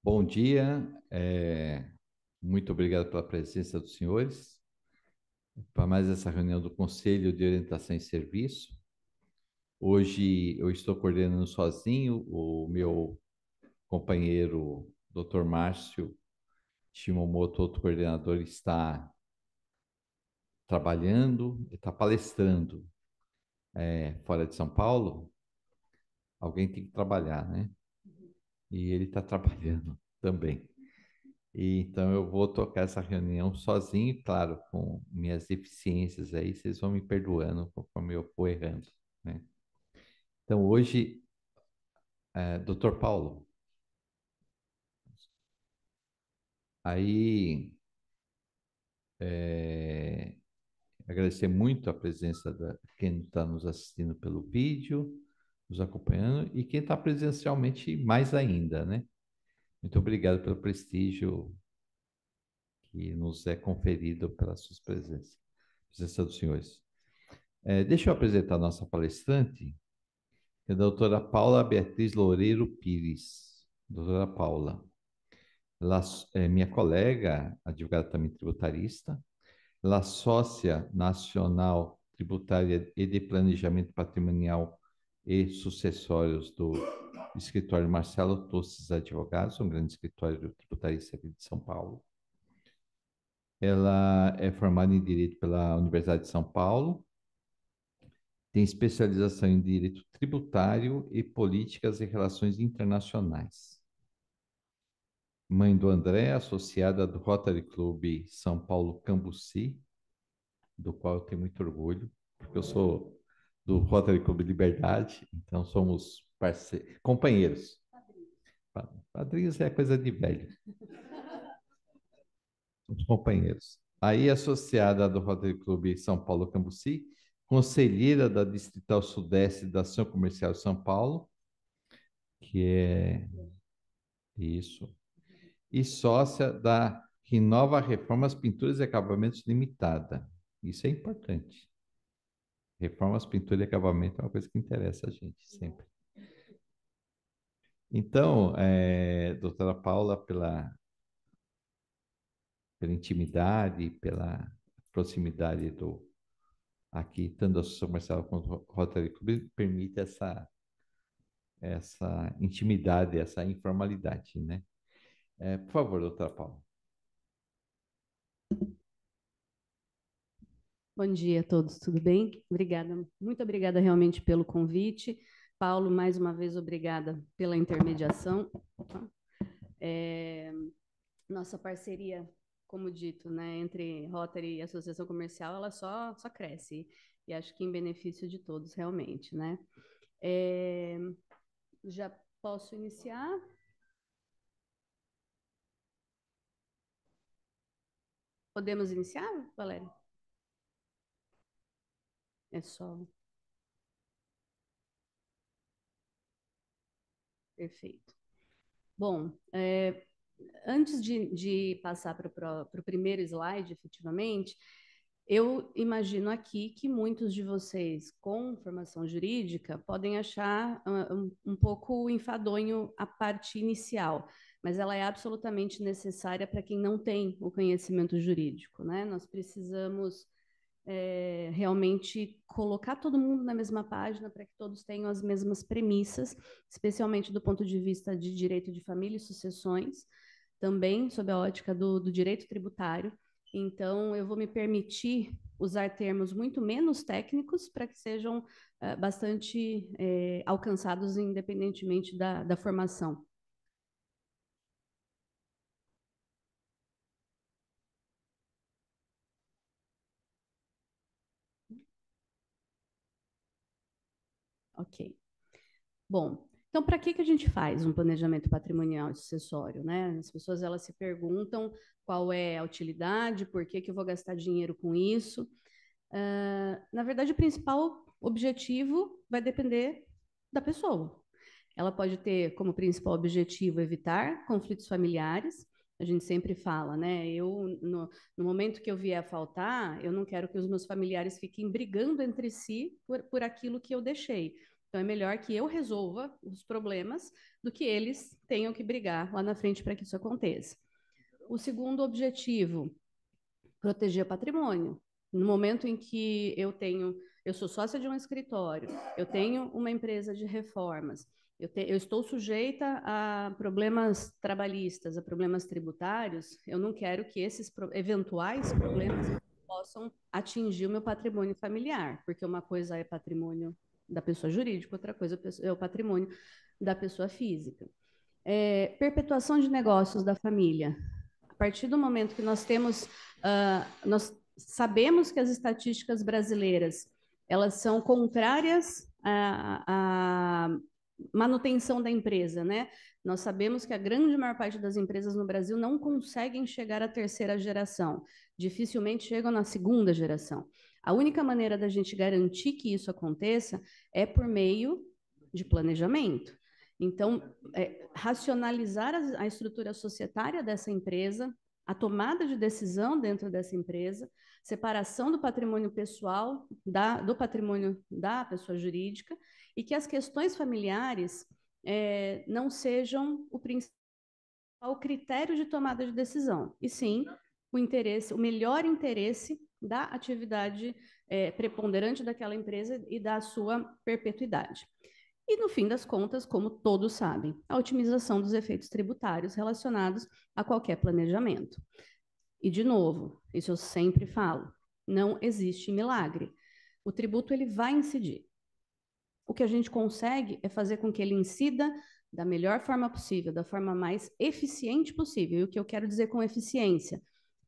Bom dia, muito obrigado pela presença dos senhores para mais essa reunião do Conselho de Orientação e Serviço. Hoje eu estou coordenando sozinho, o meu companheiro, Dr. Márcio Shimomoto, outro coordenador, está trabalhando, está palestrando fora de São Paulo. Alguém tem que trabalhar, né? E ele está trabalhando também. Então eu vou tocar essa reunião sozinho, claro, com minhas deficiências aí, vocês vão me perdoando conforme eu for errando, né? Então hoje, Dr. Paulo, aí é, agradecer muito a presença da quem está nos assistindo pelo vídeo, nos acompanhando, e quem está presencialmente mais ainda, né? Muito obrigado pelo prestígio que nos é conferido pela sua presença dos senhores. Deixa eu apresentar a nossa palestrante, que é a doutora Paula Beatriz Loureiro Pires. Doutora Paula, ela é minha colega, advogada também tributarista, ela é sócia nacional tributária e de planejamento patrimonial e sucessórios do escritório Marcelo Tostes Advogados, um grande escritório tributarista aqui de São Paulo. Ela é formada em Direito pela Universidade de São Paulo, tem especialização em Direito Tributário e Políticas e Relações Internacionais. Mãe do André, associada do Rotary Club São Paulo Cambuci, do qual eu tenho muito orgulho, porque eu sou do Rotary Club Liberdade, então somos companheiros. Padrinhos é coisa de velho, somos companheiros. Aí, associada do Rotary Club São Paulo Cambuci, conselheira da Distrital Sudeste da Ação Comercial de São Paulo, que é isso, e sócia da Renova Reformas Pinturas e Acabamentos Limitada. Isso é importante. Reformas, pintura e acabamento é uma coisa que interessa a gente sempre. Então, doutora Paula, pela intimidade, pela proximidade aqui, tanto da Associação Comercial quanto do Rotary Club, permite essa intimidade, essa informalidade, né? Por favor, doutora Paula. Bom dia a todos, tudo bem? Obrigada, muito obrigada realmente pelo convite. Paulo, mais uma vez, obrigada pela intermediação. É, nossa parceria, como dito, né, entre Rotary e Associação Comercial, ela só cresce, e acho que em benefício de todos, realmente, né? É, já posso iniciar? Podemos iniciar, Valéria? É só. Perfeito. Bom, antes de passar para o primeiro slide, efetivamente, eu imagino aqui que muitos de vocês com formação jurídica podem achar um pouco enfadonho a parte inicial, mas ela é absolutamente necessária para quem não tem o conhecimento jurídico, né? Nós precisamos realmente colocar todo mundo na mesma página para que todos tenham as mesmas premissas, especialmente do ponto de vista de direito de família e sucessões, também sob a ótica do direito tributário. Então, eu vou me permitir usar termos muito menos técnicos para que sejam bastante alcançados independentemente da formação. Ok. Bom, então para que a gente faz um planejamento patrimonial e sucessório, né? As pessoas elas se perguntam qual é a utilidade, por que eu vou gastar dinheiro com isso. Na verdade, o principal objetivo vai depender da pessoa. Ela pode ter como principal objetivo evitar conflitos familiares. A gente sempre fala, né? No momento que eu vier a faltar, eu não quero que os meus familiares fiquem brigando entre si por aquilo que eu deixei. Então, é melhor que eu resolva os problemas do que eles tenham que brigar lá na frente para que isso aconteça. O segundo objetivo, proteger o patrimônio. No momento em que eu sou sócia de um escritório, eu tenho uma empresa de reformas, eu estou sujeita a problemas trabalhistas, a problemas tributários, eu não quero que esses eventuais problemas possam atingir o meu patrimônio familiar, porque uma coisa é patrimônio da pessoa jurídica, outra coisa é o patrimônio da pessoa física. Perpetuação de negócios da família. A partir do momento que nós temos, nós sabemos que as estatísticas brasileiras elas são contrárias à manutenção da empresa, né? Nós sabemos que a grande maior parte das empresas no Brasil não conseguem chegar à terceira geração, dificilmente chegam na segunda geração. A única maneira da gente garantir que isso aconteça é por meio de planejamento. Então, racionalizar a estrutura societária dessa empresa, a tomada de decisão dentro dessa empresa, separação do patrimônio pessoal do patrimônio da pessoa jurídica, e que as questões familiares não sejam o principal critério de tomada de decisão, e sim o melhor interesse da atividade preponderante daquela empresa e da sua perpetuidade. E, no fim das contas, como todos sabem, a otimização dos efeitos tributários relacionados a qualquer planejamento. E, de novo, isso eu sempre falo, não existe milagre. O tributo ele vai incidir. O que a gente consegue é fazer com que ele incida da melhor forma possível, da forma mais eficiente possível. E o que eu quero dizer com eficiência?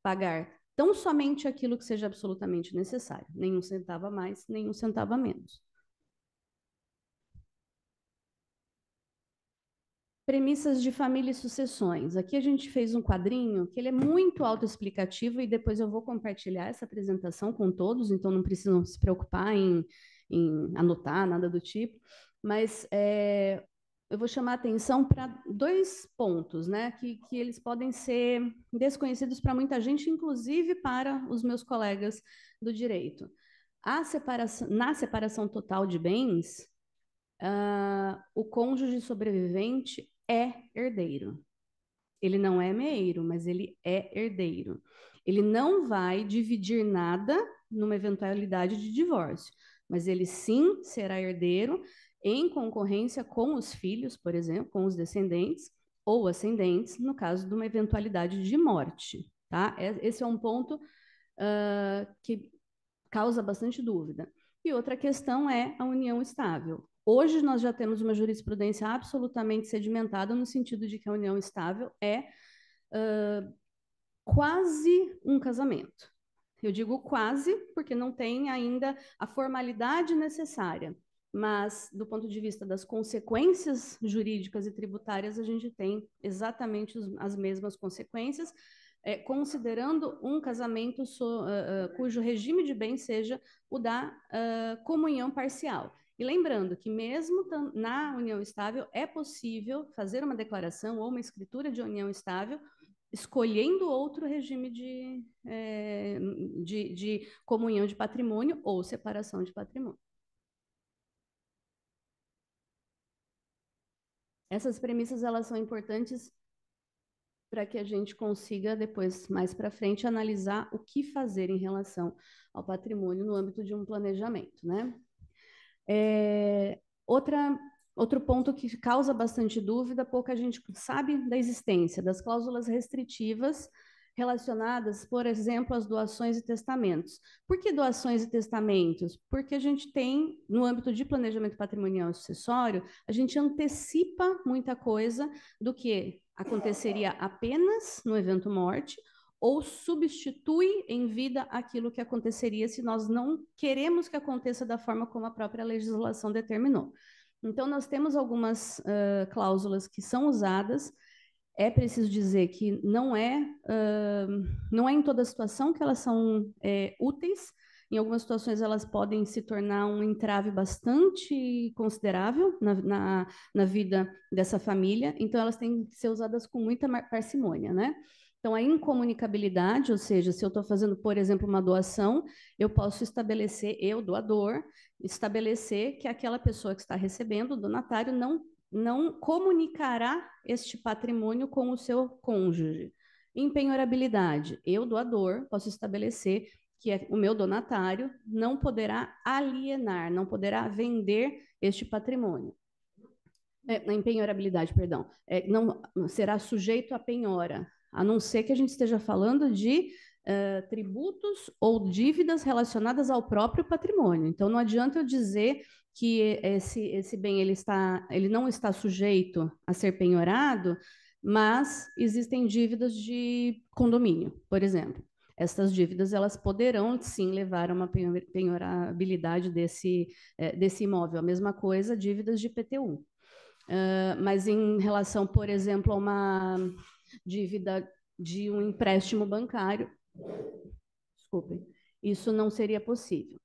Pagar tão somente aquilo que seja absolutamente necessário. Nem um centavo a mais, nem um centavo a menos. Premissas de família e sucessões. Aqui a gente fez um quadrinho que ele é muito autoexplicativo e depois eu vou compartilhar essa apresentação com todos, então não precisam se preocupar em anotar, nada do tipo. Mas eu vou chamar a atenção para 2 pontos, né, que eles podem ser desconhecidos para muita gente, inclusive para os meus colegas do direito. Na separação total de bens, o cônjuge sobrevivente é herdeiro. Ele não é meeiro, mas ele é herdeiro. Ele não vai dividir nada numa eventualidade de divórcio, mas ele sim será herdeiro em concorrência com os filhos, por exemplo, com os descendentes ou ascendentes, no caso de uma eventualidade de morte. Tá? Esse é um ponto que causa bastante dúvida. E outra questão é a união estável. Hoje nós já temos uma jurisprudência absolutamente sedimentada no sentido de que a união estável é quase um casamento. Eu digo quase porque não tem ainda a formalidade necessária, mas do ponto de vista das consequências jurídicas e tributárias, a gente tem exatamente as mesmas consequências, considerando um casamento cujo regime de bem seja o da comunhão parcial. E lembrando que mesmo na união estável é possível fazer uma declaração ou uma escritura de união estável escolhendo outro regime de comunhão de patrimônio ou separação de patrimônio. Essas premissas elas são importantes para que a gente consiga depois, mais para frente, analisar o que fazer em relação ao patrimônio no âmbito de um planejamento, né? Outro ponto que causa bastante dúvida, pouca gente sabe da existência das cláusulas restritivas relacionadas, por exemplo, às doações e testamentos. Por que doações e testamentos? Porque a gente tem, no âmbito de planejamento patrimonial e sucessório, a gente antecipa muita coisa do que aconteceria apenas no evento morte ou substitui em vida aquilo que aconteceria se nós não queremos que aconteça da forma como a própria legislação determinou. Então, nós temos algumas cláusulas que são usadas. É preciso dizer que não é em toda situação que elas são úteis. Em algumas situações, elas podem se tornar um entrave bastante considerável na vida dessa família. Então, elas têm que ser usadas com muita parcimônia, né? Então, a incomunicabilidade, ou seja, se eu estou fazendo, por exemplo, uma doação, eu posso estabelecer, eu, doador, estabelecer que aquela pessoa que está recebendo, o donatário, não comunicará este patrimônio com o seu cônjuge. Empenhorabilidade, eu, doador, posso estabelecer que o meu donatário não poderá alienar, não poderá vender este patrimônio. Na empenhorabilidade, perdão, não será sujeito à penhora, a não ser que a gente esteja falando de tributos ou dívidas relacionadas ao próprio patrimônio. Então, não adianta eu dizer que esse bem ele não está sujeito a ser penhorado, mas existem dívidas de condomínio, por exemplo. Essas dívidas elas poderão sim levar a uma penhorabilidade desse imóvel. A mesma coisa, dívidas de IPTU. Mas em relação, por exemplo, a uma dívida de um empréstimo bancário, desculpem, isso não seria possível.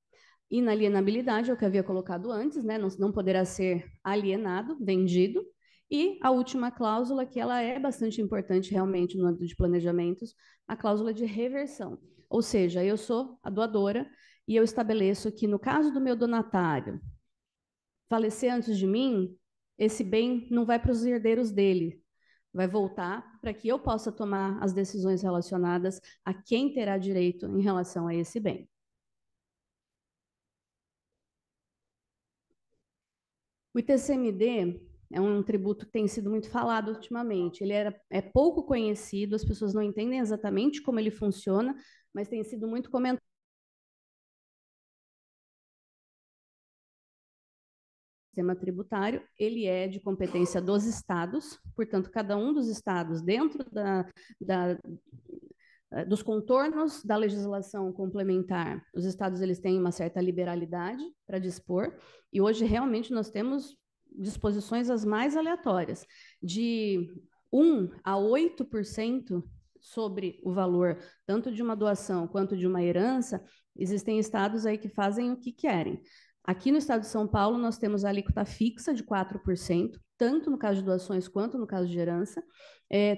Inalienabilidade é o que eu havia colocado antes, né? Não poderá ser alienado, vendido. E a última cláusula, que ela é bastante importante realmente no âmbito de planejamentos, a cláusula de reversão. Ou seja, eu sou a doadora e eu estabeleço que no caso do meu donatário falecer antes de mim, esse bem não vai para os herdeiros dele, vai voltar para que eu possa tomar as decisões relacionadas a quem terá direito em relação a esse bem. O ITCMD é um tributo que tem sido muito falado ultimamente. Ele é pouco conhecido, as pessoas não entendem exatamente como ele funciona, mas tem sido muito comentado. Sistema tributário, ele é de competência dos estados, portanto, cada um dos estados, dentro dos contornos da legislação complementar, os estados eles têm uma certa liberalidade para dispor, e hoje realmente nós temos disposições as mais aleatórias, de 1 a 8% sobre o valor, tanto de uma doação quanto de uma herança. Existem estados aí que fazem o que querem. Aqui no estado de São Paulo, nós temos a alíquota fixa de 4%, tanto no caso de doações quanto no caso de herança.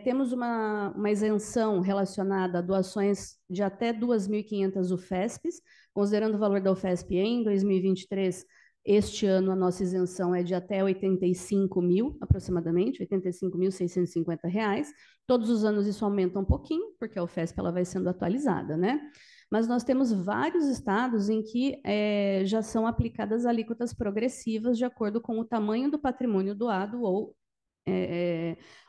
Temos uma isenção relacionada a doações de até 2.500 UFESPs, considerando o valor da UFESP em 2023, este ano a nossa isenção é de até 85 mil, aproximadamente, R$ 85.650. Todos os anos isso aumenta um pouquinho, porque a UFESP ela vai sendo atualizada, né? Mas nós temos vários estados em que já são aplicadas alíquotas progressivas de acordo com o tamanho do patrimônio doado ou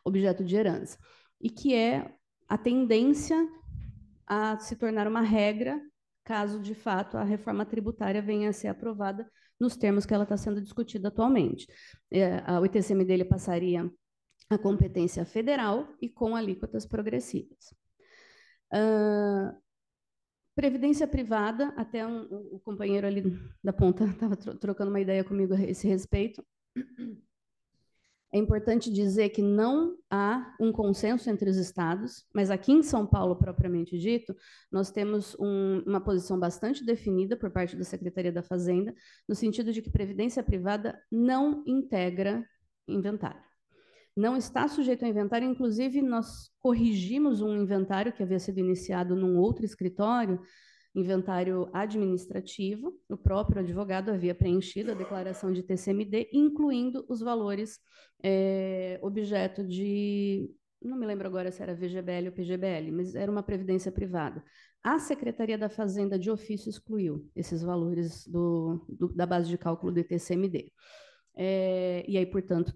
objeto de herança, e que é a tendência a se tornar uma regra caso, de fato, a reforma tributária venha a ser aprovada nos termos que ela está sendo discutida atualmente. O ITCMD dele passaria a competência federal e com alíquotas progressivas. Previdência privada, até o companheiro ali da ponta estava trocando uma ideia comigo a esse respeito. É importante dizer que não há um consenso entre os estados, mas aqui em São Paulo, propriamente dito, nós temos uma posição bastante definida por parte da Secretaria da Fazenda, no sentido de que previdência privada não integra inventário. Não está sujeito ao inventário, inclusive nós corrigimos um inventário que havia sido iniciado num outro escritório, inventário administrativo. O próprio advogado havia preenchido a declaração de TCMD, incluindo os valores objeto de, não me lembro agora se era VGBL ou PGBL, mas era uma previdência privada. A Secretaria da Fazenda de ofício excluiu esses valores da base de cálculo do ITCMD. E aí, portanto,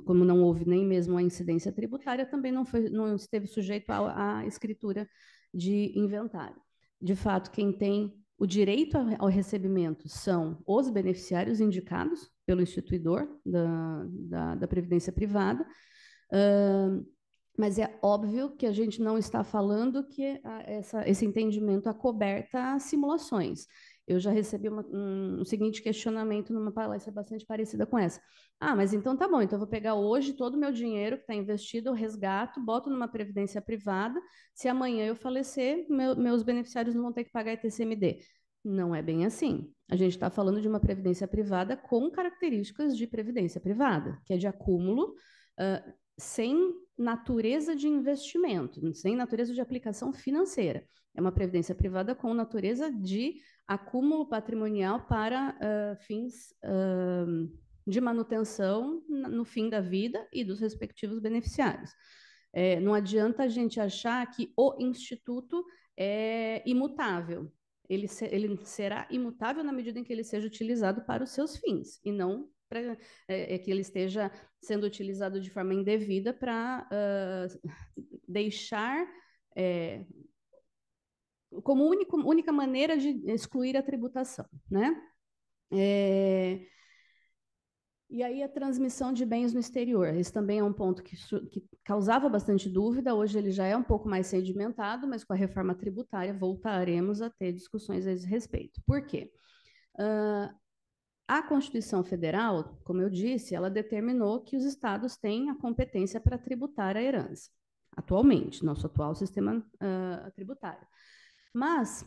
como não houve nem mesmo a incidência tributária, também não esteve sujeito à escritura de inventário. De fato, quem tem o direito ao recebimento são os beneficiários indicados pelo instituidor da Previdência Privada, mas é óbvio que a gente não está falando que esse entendimento acoberta a simulações. Eu já recebi um seguinte questionamento numa palestra bastante parecida com essa. Mas então tá bom, então eu vou pegar hoje todo o meu dinheiro que está investido, eu resgato, boto numa previdência privada, se amanhã eu falecer, meus beneficiários não vão ter que pagar ITCMD. Não é bem assim. A gente está falando de uma previdência privada com características de previdência privada, que é de acúmulo, sem natureza de investimento, sem natureza de aplicação financeira. É uma previdência privada com natureza de acúmulo patrimonial para fins de manutenção no fim da vida e dos respectivos beneficiários. Não adianta a gente achar que o instituto é imutável. Ele será imutável na medida em que ele seja utilizado para os seus fins, e não para que ele esteja sendo utilizado de forma indevida para deixar como única maneira de excluir a tributação, né? E aí a transmissão de bens no exterior. Esse também é um ponto que causava bastante dúvida, hoje ele já é um pouco mais sedimentado, mas com a reforma tributária voltaremos a ter discussões a esse respeito. Por quê? A Constituição Federal, como eu disse, ela determinou que os estados têm a competência para tributar a herança, atualmente, nosso atual sistema tributário. Mas,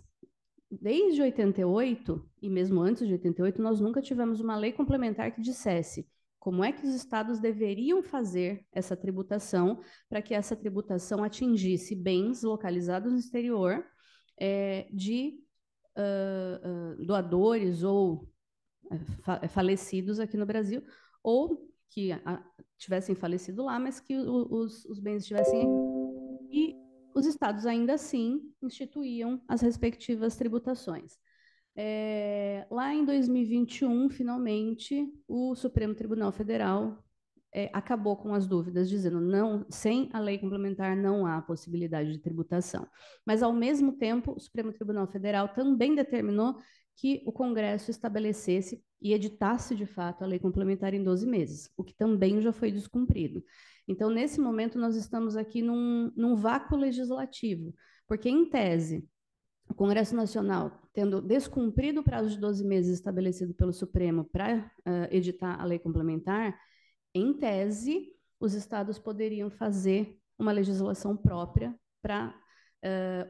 desde 88, e mesmo antes de 88, nós nunca tivemos uma lei complementar que dissesse como é que os estados deveriam fazer essa tributação para que essa tributação atingisse bens localizados no exterior de doadores ou falecidos aqui no Brasil, ou que tivessem falecido lá, mas que os bens estivessem aqui. E os estados ainda assim instituíam as respectivas tributações. Lá em 2021, finalmente, o Supremo Tribunal Federal acabou com as dúvidas, dizendo não, sem a lei complementar não há possibilidade de tributação. Mas, ao mesmo tempo, o Supremo Tribunal Federal também determinou que o Congresso estabelecesse e editasse, de fato, a lei complementar em 12 meses, o que também já foi descumprido. Então, nesse momento, nós estamos aqui num vácuo legislativo, porque, em tese, o Congresso Nacional, tendo descumprido o prazo de 12 meses estabelecido pelo Supremo para editar a lei complementar, em tese, os estados poderiam fazer uma legislação própria para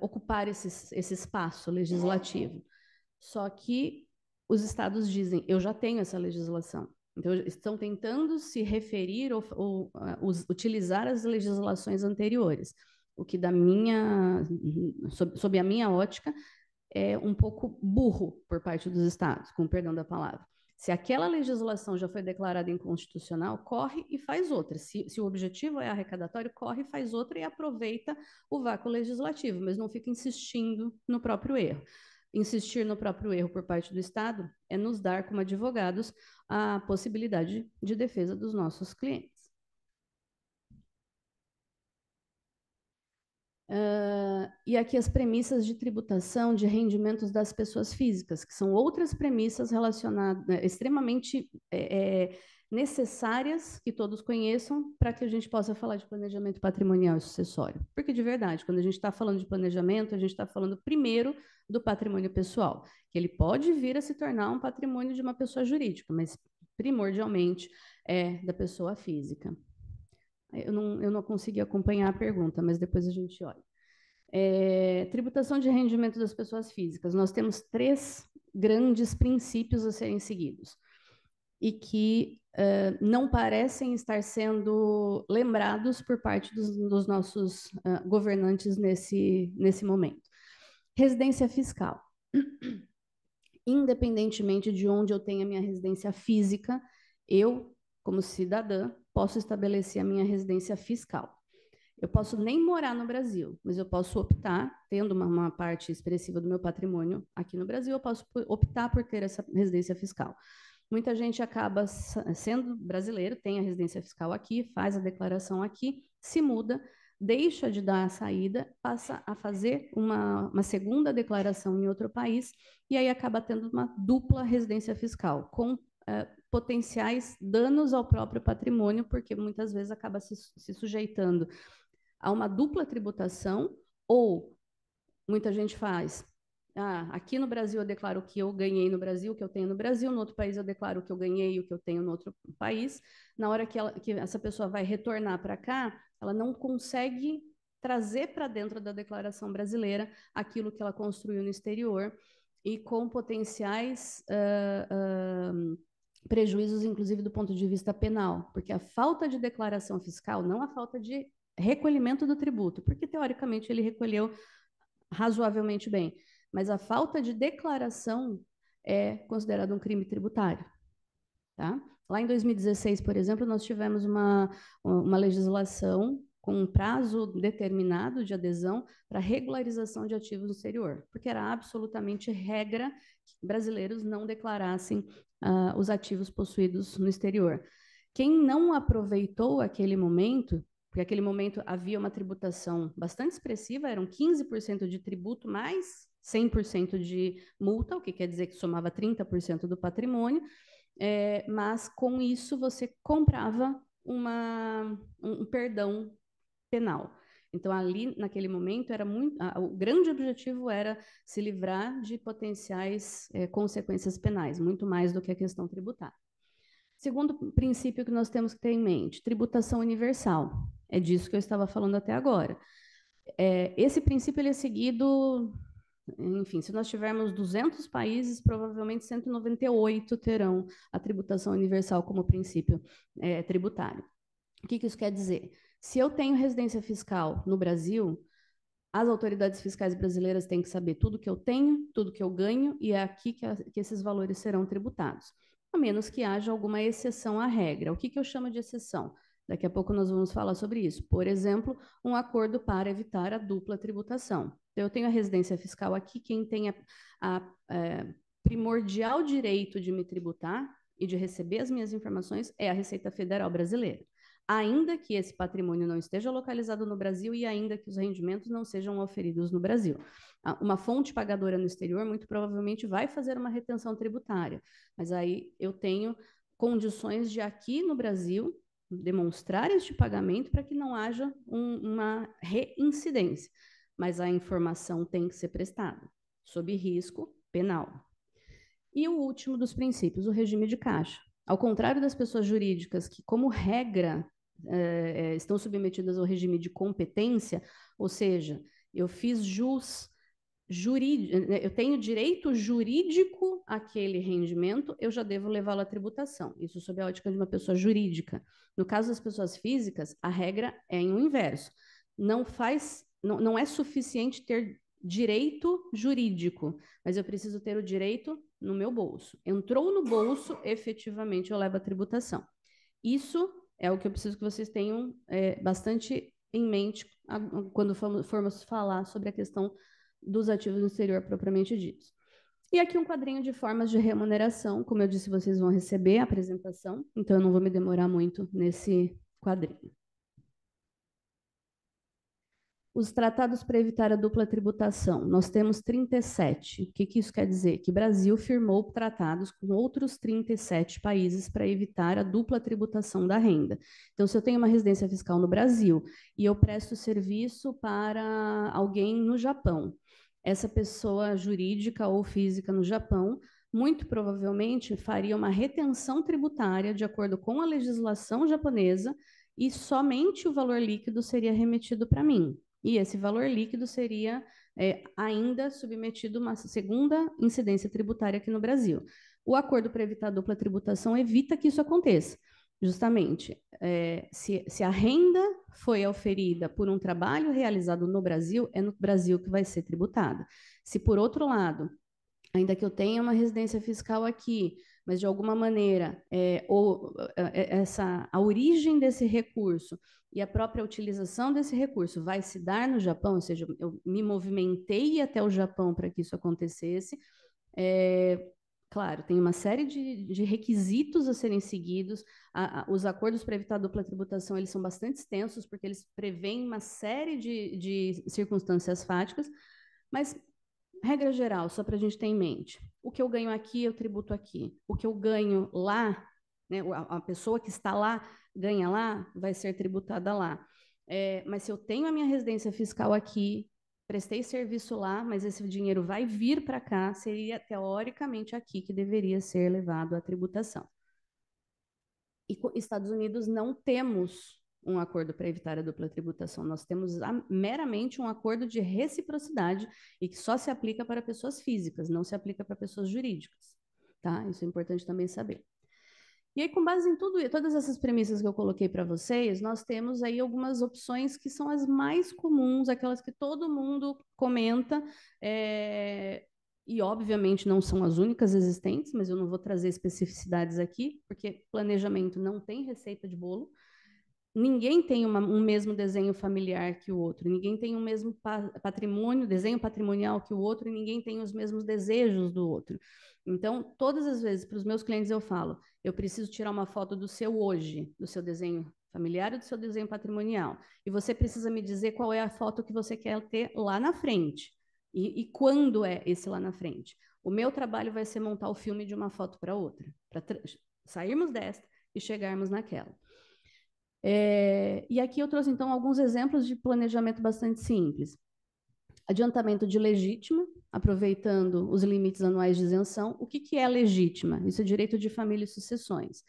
ocupar esse espaço legislativo. Só que os estados dizem, eu já tenho essa legislação. Então, estão tentando se referir ou utilizar as legislações anteriores, o que, sob a minha ótica, é um pouco burro por parte dos estados, com o perdão da palavra. Se aquela legislação já foi declarada inconstitucional, corre e faz outra. Se o objetivo é arrecadatório, corre e faz outra e aproveita o vácuo legislativo, mas não fica insistindo no próprio erro. Insistir no próprio erro por parte do Estado é nos dar, como advogados, a possibilidade de defesa dos nossos clientes. E aqui as premissas de tributação de rendimentos das pessoas físicas, que são outras premissas relacionadas, extremamente necessárias que todos conheçam para que a gente possa falar de planejamento patrimonial e sucessório. Porque, de verdade, quando a gente está falando de planejamento, a gente está falando primeiro do patrimônio pessoal, que ele pode vir a se tornar um patrimônio de uma pessoa jurídica, mas primordialmente é da pessoa física. Eu não consegui acompanhar a pergunta, mas depois a gente olha. Tributação de rendimento das pessoas físicas. Nós temos 3 grandes princípios a serem seguidos e que não parecem estar sendo lembrados por parte dos nossos governantes nesse momento. Residência fiscal. Independentemente de onde eu tenha minha residência física, eu, como cidadã, posso estabelecer a minha residência fiscal. Eu posso nem morar no Brasil, mas eu posso optar, tendo uma parte expressiva do meu patrimônio aqui no Brasil, eu posso optar por ter essa residência fiscal. Muita gente acaba sendo brasileiro, tem a residência fiscal aqui, faz a declaração aqui, se muda, deixa de dar a saída, passa a fazer uma segunda declaração em outro país e aí acaba tendo uma dupla residência fiscal, com potenciais danos ao próprio patrimônio, porque muitas vezes acaba se sujeitando a uma dupla tributação, ou muita gente faz, aqui no Brasil eu declaro o que eu ganhei no Brasil, o que eu tenho no Brasil, no outro país eu declaro o que eu ganhei e o que eu tenho no outro país. Na hora que essa pessoa vai retornar para cá, ela não consegue trazer para dentro da declaração brasileira aquilo que ela construiu no exterior e com potenciais prejuízos, inclusive, do ponto de vista penal, porque a falta de declaração fiscal, não a falta de recolhimento do tributo, porque, teoricamente, ele recolheu razoavelmente bem, mas a falta de declaração é considerado um crime tributário, tá? Lá em 2016, por exemplo, nós tivemos uma legislação com um prazo determinado de adesão para regularização de ativos no exterior, porque era absolutamente regra que brasileiros não declarassem os ativos possuídos no exterior. Quem não aproveitou aquele momento, porque aquele momento havia uma tributação bastante expressiva, eram 15% de tributo mais 100% de multa, o que quer dizer que somava 30% do patrimônio, mas com isso você comprava um perdão penal. Então, ali, naquele momento, o grande objetivo era se livrar de potenciais consequências penais, muito mais do que a questão tributária. Segundo princípio que nós temos que ter em mente, tributação universal. É disso que eu estava falando até agora. Esse princípio ele é seguido, enfim, se nós tivermos 200 países, provavelmente 198 terão a tributação universal como princípio tributário. O que isso quer dizer? Se eu tenho residência fiscal no Brasil, as autoridades fiscais brasileiras têm que saber tudo que eu tenho, tudo que eu ganho, e é aqui que esses valores serão tributados, a menos que haja alguma exceção à regra. O que eu chamo de exceção? Daqui a pouco nós vamos falar sobre isso. Por exemplo, um acordo para evitar a dupla tributação. Então, eu tenho a residência fiscal aqui, quem tem a primordial direito de me tributar e de receber as minhas informações é a Receita Federal brasileira, ainda que esse patrimônio não esteja localizado no Brasil e ainda que os rendimentos não sejam oferidos no Brasil. Uma fonte pagadora no exterior muito provavelmente vai fazer uma retenção tributária, mas aí eu tenho condições de aqui no Brasil demonstrar este pagamento para que não haja uma reincidência, mas a informação tem que ser prestada, sob risco penal. E o último dos princípios, o regime de caixa. Ao contrário das pessoas jurídicas que, como regra, estão submetidas ao regime de competência, ou seja, eu fiz jus jurídico, eu tenho direito jurídico àquele rendimento, eu já devo levá-lo à tributação. Isso sob a ótica de uma pessoa jurídica. No caso das pessoas físicas, a regra é em o inverso. Não é suficiente ter direito jurídico, mas eu preciso ter o direito no meu bolso. Entrou no bolso, efetivamente eu levo a tributação. Isso é o que eu preciso que vocês tenham bastante em mente quando formos falar sobre a questão dos ativos no exterior propriamente ditos. E aqui um quadrinho de formas de remuneração. Como eu disse, vocês vão receber a apresentação, então eu não vou me demorar muito nesse quadrinho. Os tratados para evitar a dupla tributação. Nós temos 37. O que isso quer dizer? Que o Brasil firmou tratados com outros 37 países para evitar a dupla tributação da renda. Então, se eu tenho uma residência fiscal no Brasil e eu presto serviço para alguém no Japão, essa pessoa jurídica ou física no Japão, muito provavelmente faria uma retenção tributária de acordo com a legislação japonesa e somente o valor líquido seria remetido para mim. E esse valor líquido seria ainda submetido a uma segunda incidência tributária aqui no Brasil. O acordo para evitar a dupla tributação evita que isso aconteça. Justamente, se a renda foi oferida por um trabalho realizado no Brasil, é no Brasil que vai ser tributada. Se, por outro lado, ainda que eu tenha uma residência fiscal aqui, mas de alguma maneira a origem desse recurso e a própria utilização desse recurso vai se dar no Japão, ou seja, eu me movimentei até o Japão para que isso acontecesse, claro, tem uma série de requisitos a serem seguidos. Os acordos para evitar a dupla tributação, eles são bastante extensos, porque eles prevêem uma série de circunstâncias fáticas, mas, regra geral, só para a gente ter em mente, o que eu ganho aqui, eu tributo aqui. O que eu ganho lá, né, a pessoa que está lá, ganha lá, vai ser tributada lá. Mas se eu tenho a minha residência fiscal aqui, prestei serviço lá, mas esse dinheiro vai vir para cá, seria teoricamente aqui que deveria ser levado à tributação. E com Estados Unidos não temos um acordo para evitar a dupla tributação, nós temos meramente um acordo de reciprocidade e que só se aplica para pessoas físicas, não se aplica para pessoas jurídicas, tá? Isso é importante também saber. E aí, com base em todas essas premissas que eu coloquei para vocês, nós temos aí algumas opções que são as mais comuns, aquelas que todo mundo comenta, e obviamente não são as únicas existentes, mas eu não vou trazer especificidades aqui, porque planejamento não tem receita de bolo. Ninguém tem um mesmo desenho familiar que o outro, ninguém tem o mesmo patrimônio, desenho patrimonial que o outro, e ninguém tem os mesmos desejos do outro. Então, todas as vezes, para os meus clientes, eu falo, eu preciso tirar uma foto do seu hoje, do seu desenho familiar e do seu desenho patrimonial. E você precisa me dizer qual é a foto que você quer ter lá na frente. E quando é esse lá na frente. O meu trabalho vai ser montar o filme de uma foto para outra, para sairmos desta e chegarmos naquela. E aqui eu trouxe, então, alguns exemplos de planejamento bastante simples. Adiantamento de legítima, aproveitando os limites anuais de isenção. O que é legítima? Isso é direito de família e sucessões.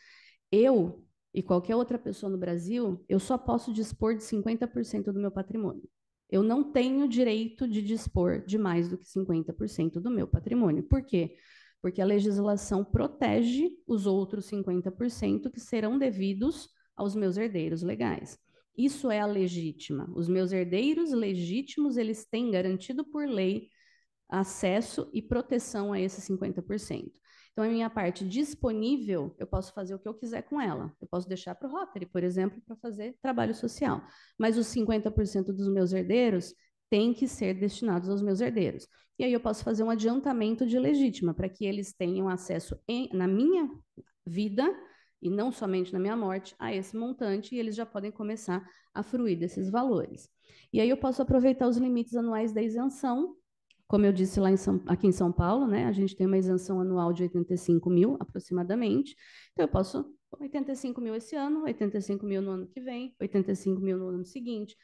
Eu e qualquer outra pessoa no Brasil, eu só posso dispor de 50% do meu patrimônio. Eu não tenho direito de dispor de mais do que 50% do meu patrimônio. Por quê? Porque a legislação protege os outros 50% que serão devidos aos meus herdeiros legais. Isso é a legítima. Os meus herdeiros legítimos, eles têm garantido por lei acesso e proteção a esses 50%. Então, a minha parte disponível, eu posso fazer o que eu quiser com ela. Eu posso deixar para o Rotary, por exemplo, para fazer trabalho social. Mas os 50% dos meus herdeiros têm que ser destinados aos meus herdeiros. E aí eu posso fazer um adiantamento de legítima, para que eles tenham acesso na minha vida, e não somente na minha morte, a esse montante, e eles já podem começar a fruir desses valores. E aí eu posso aproveitar os limites anuais da isenção. Como eu disse lá aqui em São Paulo, né, a gente tem uma isenção anual de 85 mil, aproximadamente. Então, eu posso 85 mil esse ano, 85 mil no ano que vem, 85 mil no ano seguinte.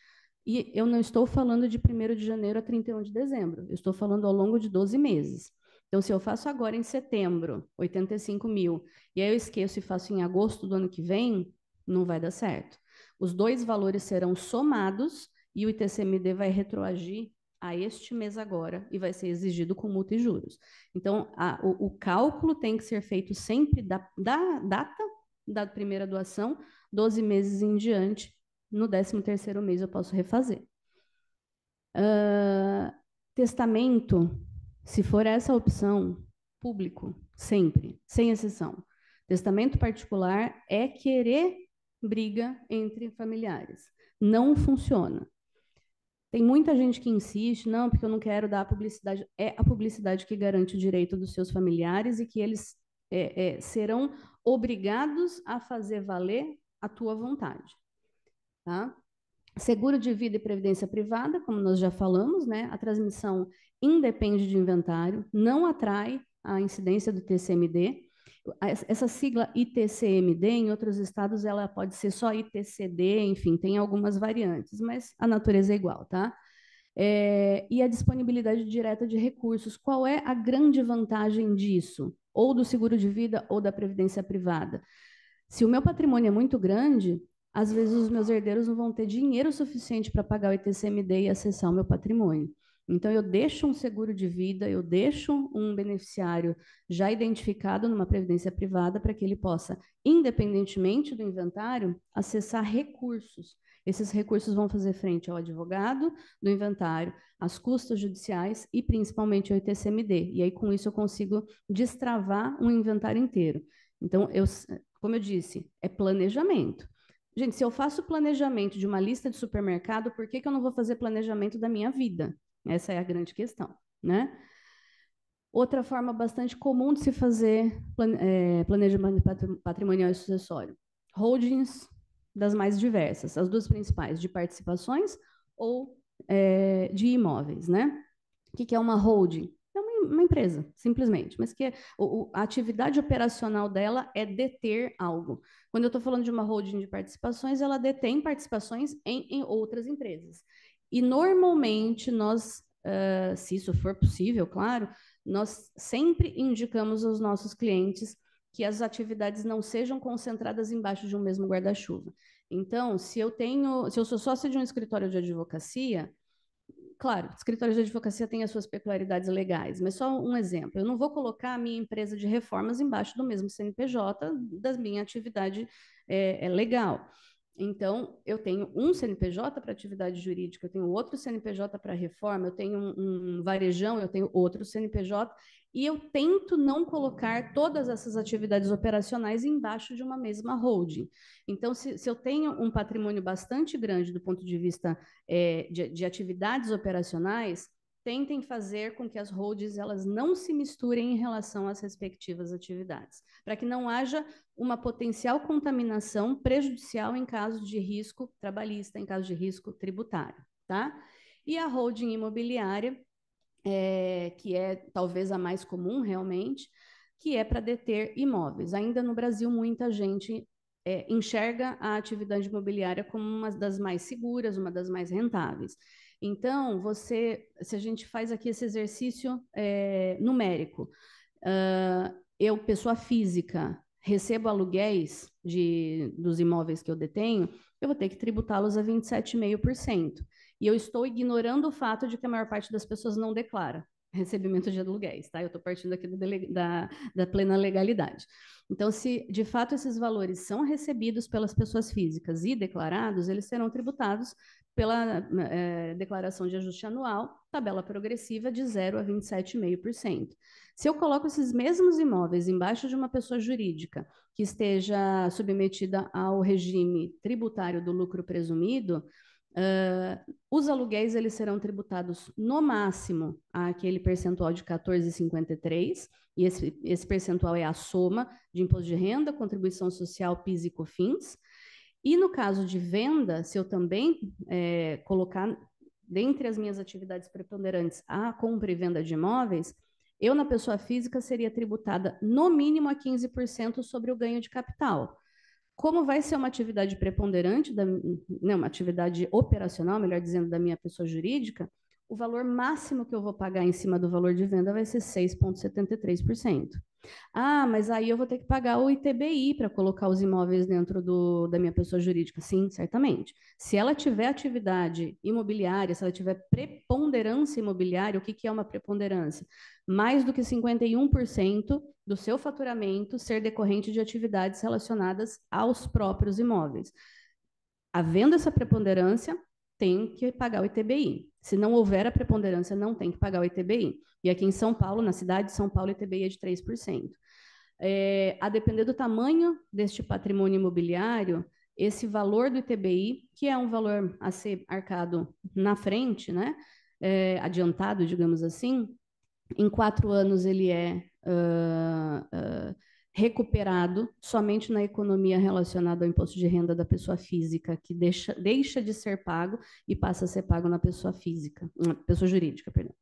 E eu não estou falando de 1º de janeiro a 31 de dezembro, eu estou falando ao longo de 12 meses. Então, se eu faço agora em setembro, 85 mil, e aí eu esqueço e faço em agosto do ano que vem, não vai dar certo. Os dois valores serão somados e o ITCMD vai retroagir a este mês agora e vai ser exigido com multa e juros. Então, o cálculo tem que ser feito sempre da data da primeira doação, 12 meses em diante. No 13º mês eu posso refazer. Testamento, se for essa a opção, público, sempre, sem exceção. Testamento particular é querer briga entre familiares. Não funciona. Tem muita gente que insiste, não, porque eu não quero dar a publicidade. É a publicidade que garante o direito dos seus familiares e que eles serão obrigados a fazer valer a tua vontade. Tá? Seguro de vida e previdência privada, como nós já falamos, né? A transmissão independe de inventário, não atrai a incidência do TCMD. Essa sigla ITCMD, em outros estados, ela pode ser só ITCD, enfim, tem algumas variantes, mas a natureza é igual, tá? E a disponibilidade direta de recursos. Qual é a grande vantagem disso? Ou do seguro de vida ou da previdência privada? Se o meu patrimônio é muito grande, às vezes os meus herdeiros não vão ter dinheiro suficiente para pagar o ITCMD e acessar o meu patrimônio. Então, eu deixo um seguro de vida, eu deixo um beneficiário já identificado numa previdência privada para que ele possa, independentemente do inventário, acessar recursos. Esses recursos vão fazer frente ao advogado do inventário, às custas judiciais e principalmente ao ITCMD. E aí, com isso, eu consigo destravar um inventário inteiro. Então, como eu disse, é planejamento. Gente, se eu faço planejamento de uma lista de supermercado, por que eu não vou fazer planejamento da minha vida? Essa é a grande questão, né? Outra forma bastante comum de se fazer planejamento patrimonial e sucessório. Holdings das mais diversas, as duas principais, de participações ou de imóveis, né? O que é uma holding? É uma empresa, simplesmente, mas que a atividade operacional dela é deter algo. Quando eu estou falando de uma holding de participações, ela detém participações em outras empresas. E, normalmente, nós, se isso for possível, claro, nós sempre indicamos aos nossos clientes que as atividades não sejam concentradas embaixo de um mesmo guarda-chuva. Então, se eu sou sócia de um escritório de advocacia, claro, escritórios de advocacia têm as suas peculiaridades legais, mas só um exemplo. Eu não vou colocar a minha empresa de reformas embaixo do mesmo CNPJ da minha atividade legal. Então, eu tenho um CNPJ para atividade jurídica, eu tenho outro CNPJ para reforma, eu tenho um varejão, eu tenho outro CNPJ, e eu tento não colocar todas essas atividades operacionais embaixo de uma mesma holding. Então, se eu tenho um patrimônio bastante grande do ponto de vista de atividades operacionais, tentem fazer com que as holdings elas não se misturem em relação às respectivas atividades, para que não haja uma potencial contaminação prejudicial em caso de risco trabalhista, em caso de risco tributário, tá? E a holding imobiliária, que é talvez a mais comum realmente, que é para deter imóveis. Ainda no Brasil, muita gente enxerga a atividade imobiliária como uma das mais seguras, uma das mais rentáveis. Então, se a gente faz aqui esse exercício numérico, eu, pessoa física, recebo aluguéis dos imóveis que eu detenho, eu vou ter que tributá-los a 27,5%. E eu estou ignorando o fato de que a maior parte das pessoas não declara recebimento de aluguéis, tá? Eu estou partindo aqui da plena legalidade. Então, se de fato esses valores são recebidos pelas pessoas físicas e declarados, eles serão tributados pela declaração de ajuste anual, tabela progressiva de 0 a 27,5%. Se eu coloco esses mesmos imóveis embaixo de uma pessoa jurídica que esteja submetida ao regime tributário do lucro presumido, os aluguéis eles serão tributados no máximo àquele percentual de 14,53%, e esse percentual é a soma de imposto de renda, contribuição social, PIS e COFINS. E no caso de venda, se eu também colocar dentre as minhas atividades preponderantes a compra e venda de imóveis, eu, na pessoa física, seria tributada no mínimo a 15% sobre o ganho de capital. Como vai ser uma atividade preponderante, uma atividade operacional, melhor dizendo, da minha pessoa jurídica, o valor máximo que eu vou pagar em cima do valor de venda vai ser 6,73%. Ah, mas aí eu vou ter que pagar o ITBI para colocar os imóveis dentro da minha pessoa jurídica. Sim, certamente. Se ela tiver atividade imobiliária, se ela tiver preponderância imobiliária, o que é uma preponderância? Mais do que 51% do seu faturamento ser decorrente de atividades relacionadas aos próprios imóveis. Havendo essa preponderância, tem que pagar o ITBI. Se não houver a preponderância, não tem que pagar o ITBI. E aqui em São Paulo, na cidade de São Paulo, o ITBI é de 3%. A depender do tamanho deste patrimônio imobiliário, esse valor do ITBI, que é um valor a ser arcado na frente, né, adiantado, digamos assim, em 4 anos ele recuperado somente na economia relacionada ao imposto de renda da pessoa física, que deixa de ser pago e passa a ser pago na pessoa física, na pessoa jurídica, perdão.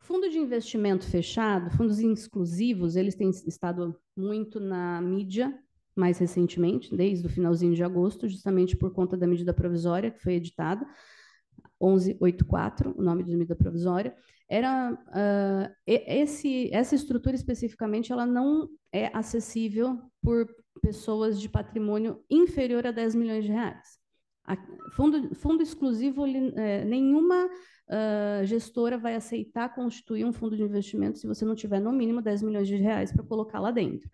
Fundo de investimento fechado, fundos exclusivos, eles têm estado muito na mídia mais recentemente, desde o finalzinho de agosto, justamente por conta da medida provisória que foi editada, 1184, o nome da medida provisória. Essa estrutura especificamente, ela não é acessível por pessoas de patrimônio inferior a 10 milhões de reais. Fundo exclusivo, nenhuma gestora vai aceitar constituir um fundo de investimento se você não tiver no mínimo 10 milhões de reais para colocar lá dentro.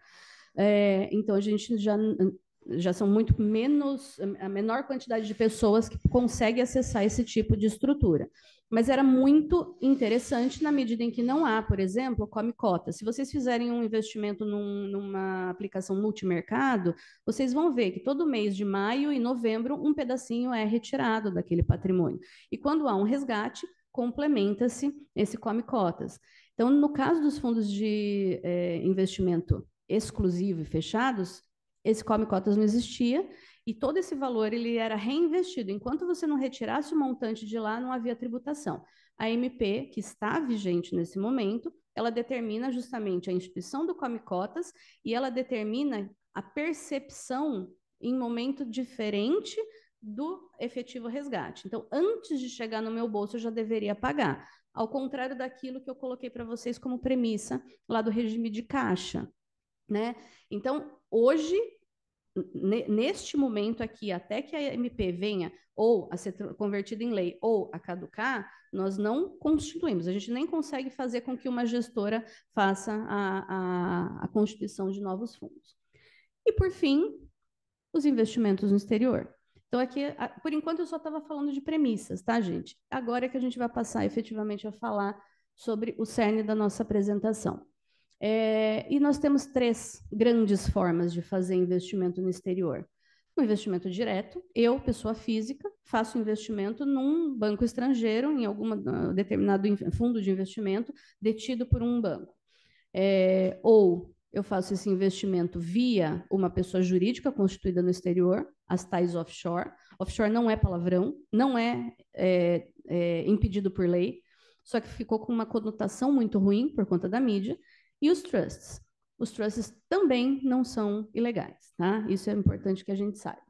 Então, a gente já são muito menos, a menor quantidade de pessoas que consegue acessar esse tipo de estrutura. Mas era muito interessante na medida em que não há, por exemplo, come cota. Se vocês fizerem um investimento numa aplicação multimercado, vocês vão ver que todo mês de maio e novembro um pedacinho é retirado daquele patrimônio. E quando há um resgate, complementa-se esse come cotas. Então, no caso dos fundos de investimento exclusivo e fechados, esse come cotas não existia e todo esse valor ele era reinvestido. Enquanto você não retirasse o montante de lá, não havia tributação. A MP, que está vigente nesse momento, ela determina justamente a instituição do come cotas e ela determina a percepção em momento diferente do efetivo resgate. Então, antes de chegar no meu bolso, eu já deveria pagar. Ao contrário daquilo que eu coloquei para vocês como premissa lá do regime de caixa, né? Então, hoje, neste momento aqui, até que a MP venha ou a ser convertida em lei ou a caducar, nós não constituímos, a gente nem consegue fazer com que uma gestora faça a constituição de novos fundos. E, por fim, os investimentos no exterior. Então, aqui, por enquanto, eu só estava falando de premissas, tá, gente? Agora é que a gente vai passar efetivamente a falar sobre o cerne da nossa apresentação. E nós temos 3 grandes formas de fazer investimento no exterior. O investimento direto, eu, pessoa física, faço investimento num banco estrangeiro, em algum determinado fundo de investimento detido por um banco. Ou eu faço esse investimento via uma pessoa jurídica constituída no exterior, as tais offshore. Offshore não é palavrão, não é impedido por lei, só que ficou com uma conotação muito ruim por conta da mídia. E os trusts. Os trusts também não são ilegais, tá? Isso é importante que a gente saiba.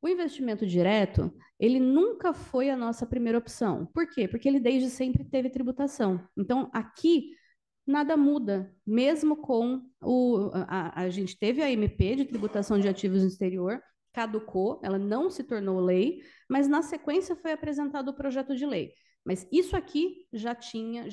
O investimento direto, ele nunca foi a nossa primeira opção. Por quê? Porque ele desde sempre teve tributação. Então, aqui, nada muda, mesmo com a gente teve a MP de tributação de ativos no exterior, caducou, ela não se tornou lei, mas na sequência foi apresentado o projeto de lei. Mas isso aqui já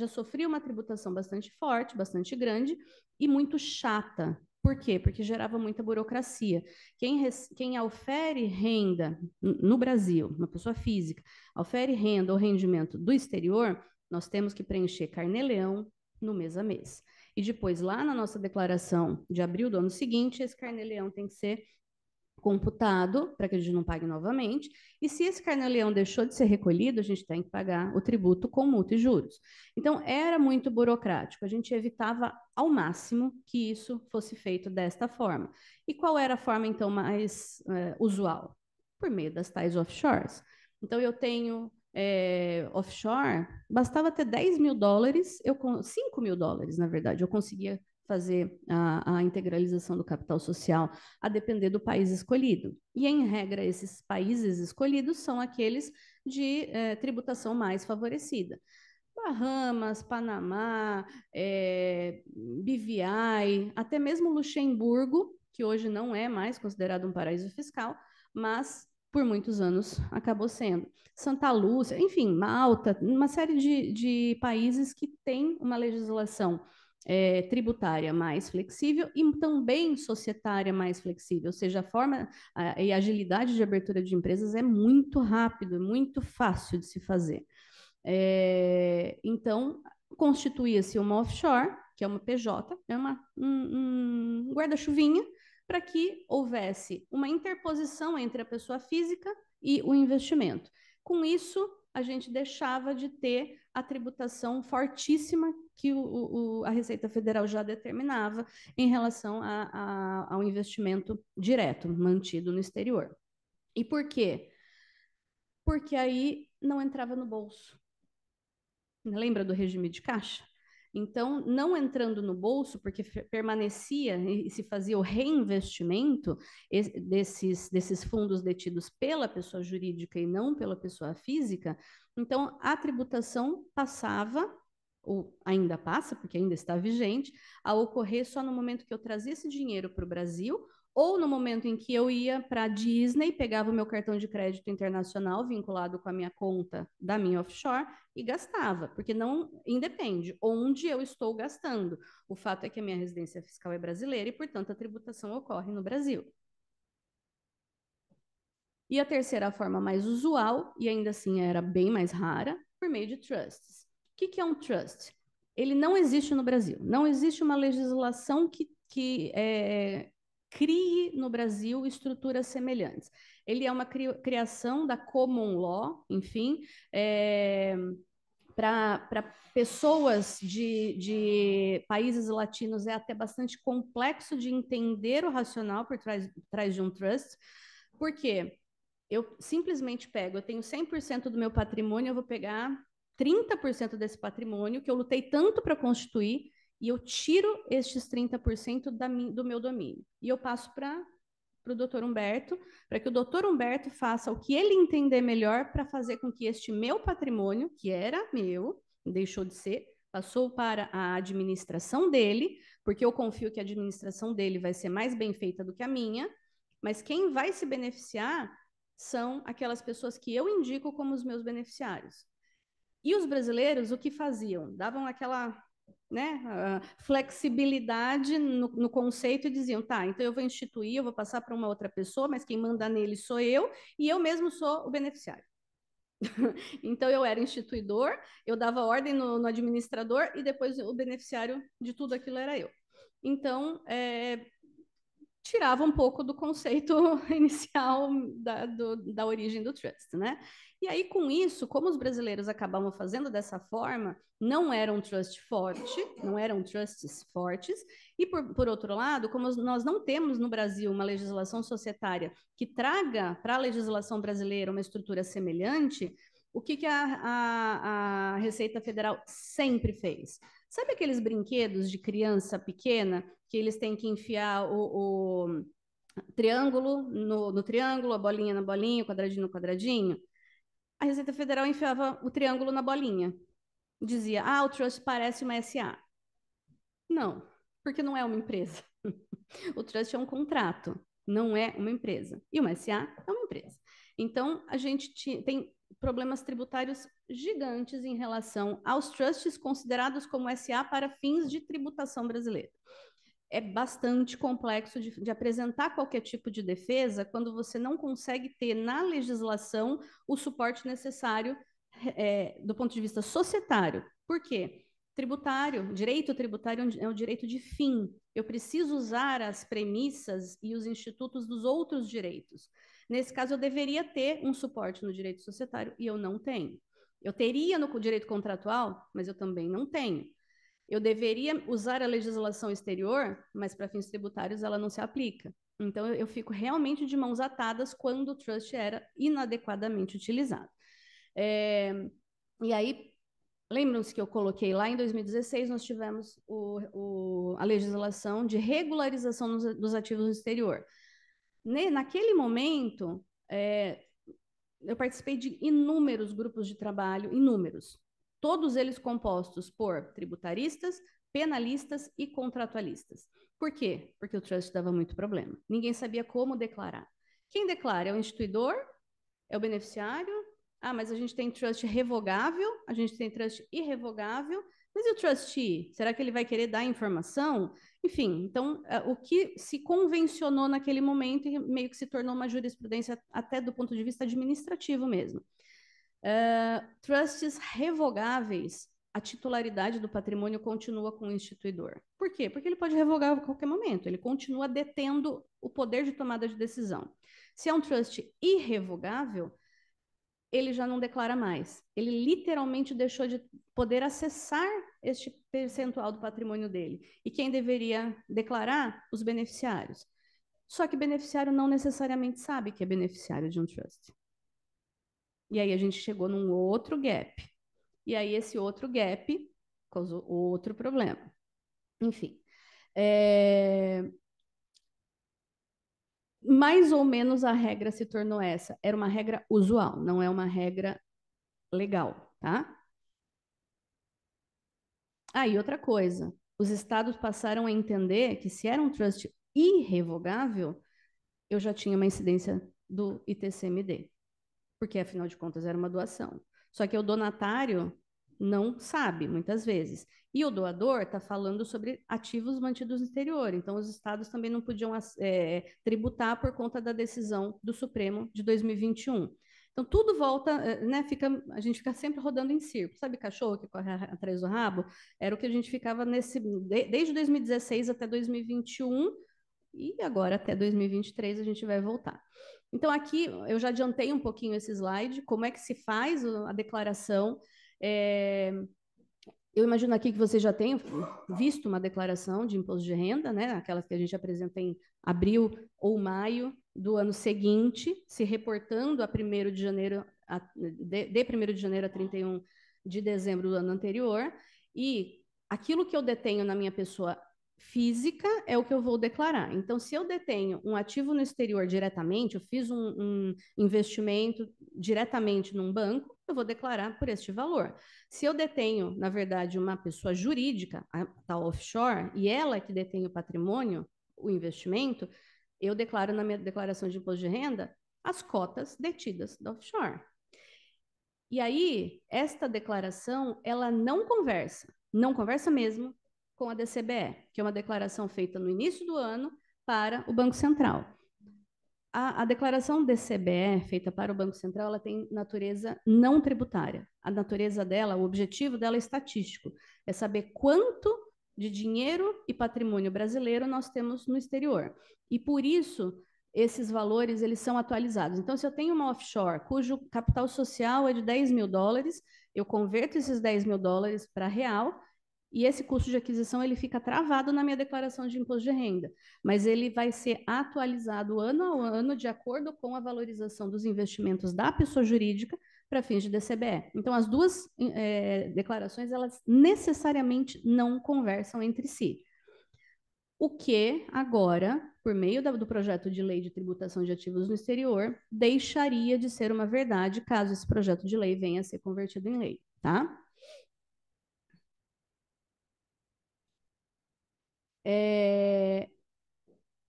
sofria uma tributação bastante forte, bastante grande e muito chata. Por quê? Porque gerava muita burocracia. Quem ofere renda no Brasil, uma pessoa física, ofere renda ou rendimento do exterior, nós temos que preencher carnê-leão no mês a mês. E depois, lá na nossa declaração de abril do ano seguinte, esse carnê-leão tem que ser computado para que a gente não pague novamente. E se esse carnê-leão deixou de ser recolhido, a gente tem que pagar o tributo com multa e juros. Então, era muito burocrático. A gente evitava ao máximo que isso fosse feito desta forma. E qual era a forma, então, mais usual? Por meio das tais offshores. Então, eu tenho offshore, bastava ter $10 mil, $5 mil, na verdade, eu conseguia fazer a integralização do capital social, a depender do país escolhido. E, em regra, esses países escolhidos são aqueles de tributação mais favorecida. Bahamas, Panamá, BVI, até mesmo Luxemburgo, que hoje não é mais considerado um paraíso fiscal, mas por muitos anos acabou sendo. Santa Lúcia, enfim, Malta, uma série de países que têm uma legislação tributária mais flexível e também societária mais flexível, ou seja, a forma e a agilidade de abertura de empresas é muito rápido, é muito fácil de se fazer. Então, constituía-se uma offshore, que é uma PJ, é um guarda-chuvinha, para que houvesse uma interposição entre a pessoa física e o investimento. Com isso, a gente deixava de ter a tributação fortíssima que a Receita Federal já determinava em relação ao investimento direto, mantido no exterior. E por quê? Porque aí não entrava no bolso. Lembra do regime de caixa? Então, não entrando no bolso, porque permanecia e se fazia o reinvestimento desses fundos detidos pela pessoa jurídica e não pela pessoa física, então a tributação passava, ou ainda passa, porque ainda está vigente, a ocorrer só no momento que eu trazia esse dinheiro para o Brasil, ou no momento em que eu ia para a Disney, pegava o meu cartão de crédito internacional vinculado com a minha conta da minha offshore e gastava, porque não independe onde eu estou gastando. O fato é que a minha residência fiscal é brasileira e, portanto, a tributação ocorre no Brasil. E a terceira forma mais usual, e ainda assim era bem mais rara, por meio de trusts. O que é um trust? Ele não existe no Brasil. Não existe uma legislação que crie no Brasil estruturas semelhantes. Ele é uma criação da common law, enfim, para pessoas de países latinos é até bastante complexo de entender o racional por trás de um trust, porque eu simplesmente eu tenho 100% do meu patrimônio, eu vou pegar 30% desse patrimônio que eu lutei tanto para constituir e eu tiro estes 30% do meu domínio. E eu passo para o doutor Humberto, para que o doutor Humberto faça o que ele entender melhor para fazer com que este meu patrimônio, que era meu, deixou de ser, passou para a administração dele, porque eu confio que a administração dele vai ser mais bem feita do que a minha, Mas quem vai se beneficiar são aquelas pessoas que eu indico como os meus beneficiários. E os brasileiros, o que faziam? Davam aquela, né, flexibilidade no conceito e diziam, tá, então eu vou instituir, eu vou passar para uma outra pessoa, mas quem manda nele sou eu, e eu mesmo sou o beneficiário. Então eu era instituidor, eu dava ordem no administrador e depois o beneficiário de tudo aquilo era eu. Então, tirava um pouco do conceito inicial da origem do trust, né? E aí, com isso, como os brasileiros acabavam fazendo dessa forma, não eram trust forte, não eram trusts fortes, e por outro lado, como nós não temos no Brasil uma legislação societária que traga para a legislação brasileira uma estrutura semelhante, o que a Receita Federal sempre fez? Sabe aqueles brinquedos de criança pequena que eles têm que enfiar o triângulo no triângulo, a bolinha na bolinha, o quadradinho no quadradinho? A Receita Federal enfiava o triângulo na bolinha. Dizia, o trust parece uma SA. Não, porque não é uma empresa. O trust é um contrato, não é uma empresa. E uma SA é uma empresa. Então, a gente tem problemas tributários gigantes em relação aos trusts considerados como SA para fins de tributação brasileira. É bastante complexo de apresentar qualquer tipo de defesa quando você não consegue ter na legislação o suporte necessário do ponto de vista societário. Por quê? Direito tributário é um direito de fim. Eu preciso usar as premissas e os institutos dos outros direitos. Nesse caso, eu deveria ter um suporte no direito societário e eu não tenho. Eu teria no direito contratual, mas eu também não tenho. Eu deveria usar a legislação exterior, mas para fins tributários ela não se aplica. Então, eu fico realmente de mãos atadas quando o trust era inadequadamente utilizado. E aí, lembram-se que eu coloquei lá em 2016, nós tivemos a legislação de regularização dos ativos no exterior. Naquele momento, eu participei de inúmeros grupos de trabalho, inúmeros, todos eles compostos por tributaristas, penalistas e contratualistas. Por quê? Porque o trust dava muito problema. Ninguém sabia como declarar. Quem declara é o instituidor, é o beneficiário. Mas a gente tem trust revogável, a gente tem trust irrevogável, mas e o trustee? Será que ele vai querer dar informação? Enfim, então, o que se convencionou naquele momento e meio que se tornou uma jurisprudência até do ponto de vista administrativo mesmo. Trusts revogáveis, a titularidade do patrimônio continua com o instituidor. Por quê? Porque ele pode revogar a qualquer momento, ele continua detendo o poder de tomada de decisão. Se é um trust irrevogável, ele já não declara mais. Ele literalmente deixou de poder acessar este percentual do patrimônio dele. E quem deveria declarar? Os beneficiários. Só que beneficiário não necessariamente sabe que é beneficiário de um trust. E aí a gente chegou num outro gap. E aí esse outro gap causou outro problema. Enfim. Mais ou menos a regra se tornou essa. Era uma regra usual, não é uma regra legal, tá? E outra coisa, os estados passaram a entender que se era um trust irrevogável, eu já tinha uma incidência do ITCMD, porque afinal de contas era uma doação. Só que o donatário não sabe, muitas vezes. E o doador está falando sobre ativos mantidos no exterior. Então, os estados também não podiam tributar por conta da decisão do Supremo de 2021. Então, tudo volta, né? A gente fica sempre rodando em círculo. Sabe cachorro que corre atrás do rabo? Era o que a gente ficava desde 2016 até 2021 e agora até 2023 a gente vai voltar. Então, aqui eu já adiantei um pouquinho esse slide, como é que se faz a declaração. Eu imagino aqui que você já tenha visto uma declaração de imposto de renda, né? Aquelas que a gente apresenta em abril ou maio do ano seguinte, se reportando a 1º de janeiro, de 1º de janeiro a 31 de dezembro do ano anterior. E aquilo que eu detenho na minha pessoa física é o que eu vou declarar. Então, se eu detenho um ativo no exterior diretamente, eu fiz um investimento diretamente num banco, eu vou declarar por este valor. Se eu detenho, na verdade, uma pessoa jurídica, a tal offshore, e ela que detém o patrimônio, o investimento, Eu declaro na minha declaração de imposto de renda as cotas detidas da offshore. E aí, esta declaração, ela não conversa mesmo com a DCBE, que é uma declaração feita no início do ano para o Banco Central. A declaração DCBE, feita para o Banco Central, ela tem natureza não tributária. A natureza dela, o objetivo dela é estatístico, é saber quanto de dinheiro e patrimônio brasileiro nós temos no exterior. E por isso, esses valores eles são atualizados. Então, se eu tenho uma offshore cujo capital social é de 10 mil dólares, eu converto esses 10 mil dólares para real, e esse custo de aquisição ele fica travado na minha declaração de imposto de renda, mas ele vai ser atualizado ano a ano de acordo com a valorização dos investimentos da pessoa jurídica para fins de DCBE. Então, as duas declarações, elas necessariamente não conversam entre si. O que agora, por meio do projeto de lei de tributação de ativos no exterior, deixaria de ser uma verdade caso esse projeto de lei venha a ser convertido em lei, tá?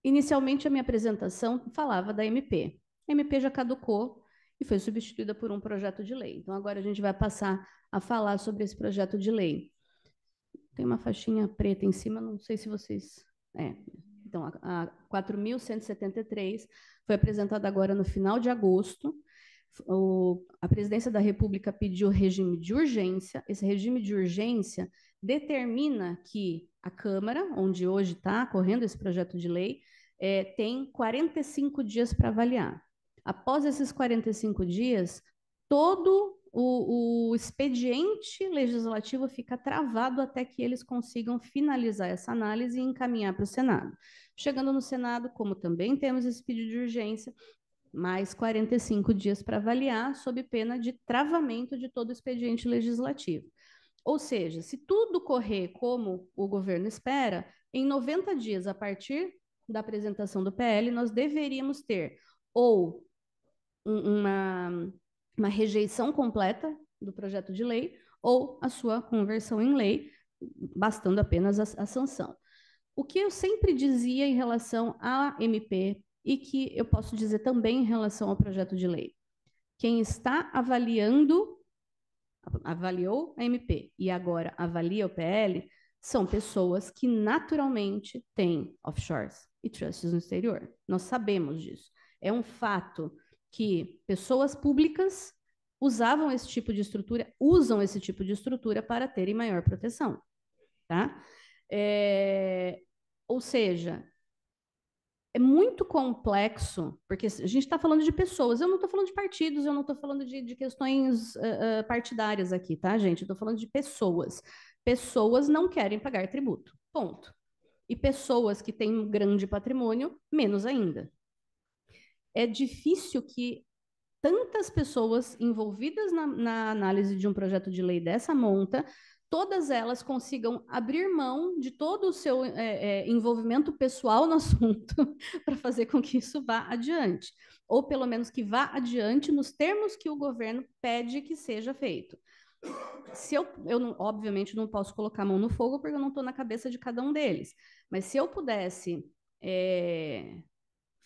Inicialmente, a minha apresentação falava da MP. A MP já caducou e foi substituída por um projeto de lei. Então, agora a gente vai passar a falar sobre esse projeto de lei. Tem uma faixinha preta em cima, não sei se vocês... Então, a 4.173 foi apresentada agora no final de agosto. A Presidência da República pediu regime de urgência. Esse regime de urgência determina que a Câmara, onde hoje está correndo esse projeto de lei, tem 45 dias para avaliar. Após esses 45 dias, todo o expediente legislativo fica travado até que eles consigam finalizar essa análise e encaminhar para o Senado. Chegando no Senado, como também temos esse pedido de urgência, mais 45 dias para avaliar, sob pena de travamento de todo o expediente legislativo. Ou seja, se tudo correr como o governo espera, em 90 dias, a partir da apresentação do PL, nós deveríamos ter ou uma rejeição completa do projeto de lei ou a sua conversão em lei, bastando apenas a sanção. O que eu sempre dizia em relação à MP e que eu posso dizer também em relação ao projeto de lei. Quem está avaliou a MP e agora avalia o PL, são pessoas que naturalmente têm offshores e trusts no exterior. Nós sabemos disso. É um fato que pessoas públicas usam esse tipo de estrutura para terem maior proteção. Tá? Ou seja, é muito complexo, porque a gente está falando de pessoas, eu não estou falando de partidos, eu não estou falando de questões partidárias aqui, tá, gente? Eu estou falando de pessoas. Pessoas não querem pagar tributo, ponto. E pessoas que têm um grande patrimônio, menos ainda. É difícil que tantas pessoas envolvidas na análise de um projeto de lei dessa monta, todas elas consigam abrir mão de todo o seu envolvimento pessoal no assunto para fazer com que isso vá adiante. Ou pelo menos que vá adiante nos termos que o governo pede que seja feito. Se eu não, obviamente não posso colocar a mão no fogo porque eu não estou na cabeça de cada um deles, mas se eu pudesse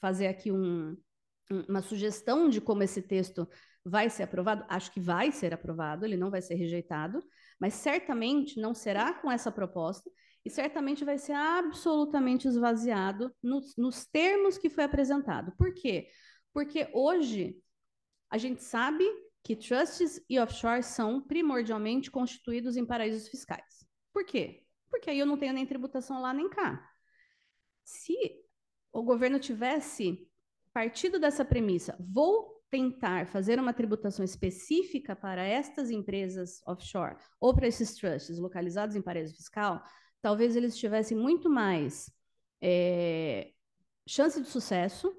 fazer aqui uma sugestão de como esse texto vai ser aprovado, acho que vai ser aprovado, ele não vai ser rejeitado, mas certamente não será com essa proposta e certamente vai ser absolutamente esvaziado nos termos que foi apresentado. Por quê? Porque hoje a gente sabe que trusts e offshores são primordialmente constituídos em paraísos fiscais. Por quê? Porque aí eu não tenho nem tributação lá nem cá. Se o governo tivesse partido dessa premissa, vou tentar fazer uma tributação específica para estas empresas offshore ou para esses trusts localizados em paraíso fiscal, talvez eles tivessem muito mais chance de sucesso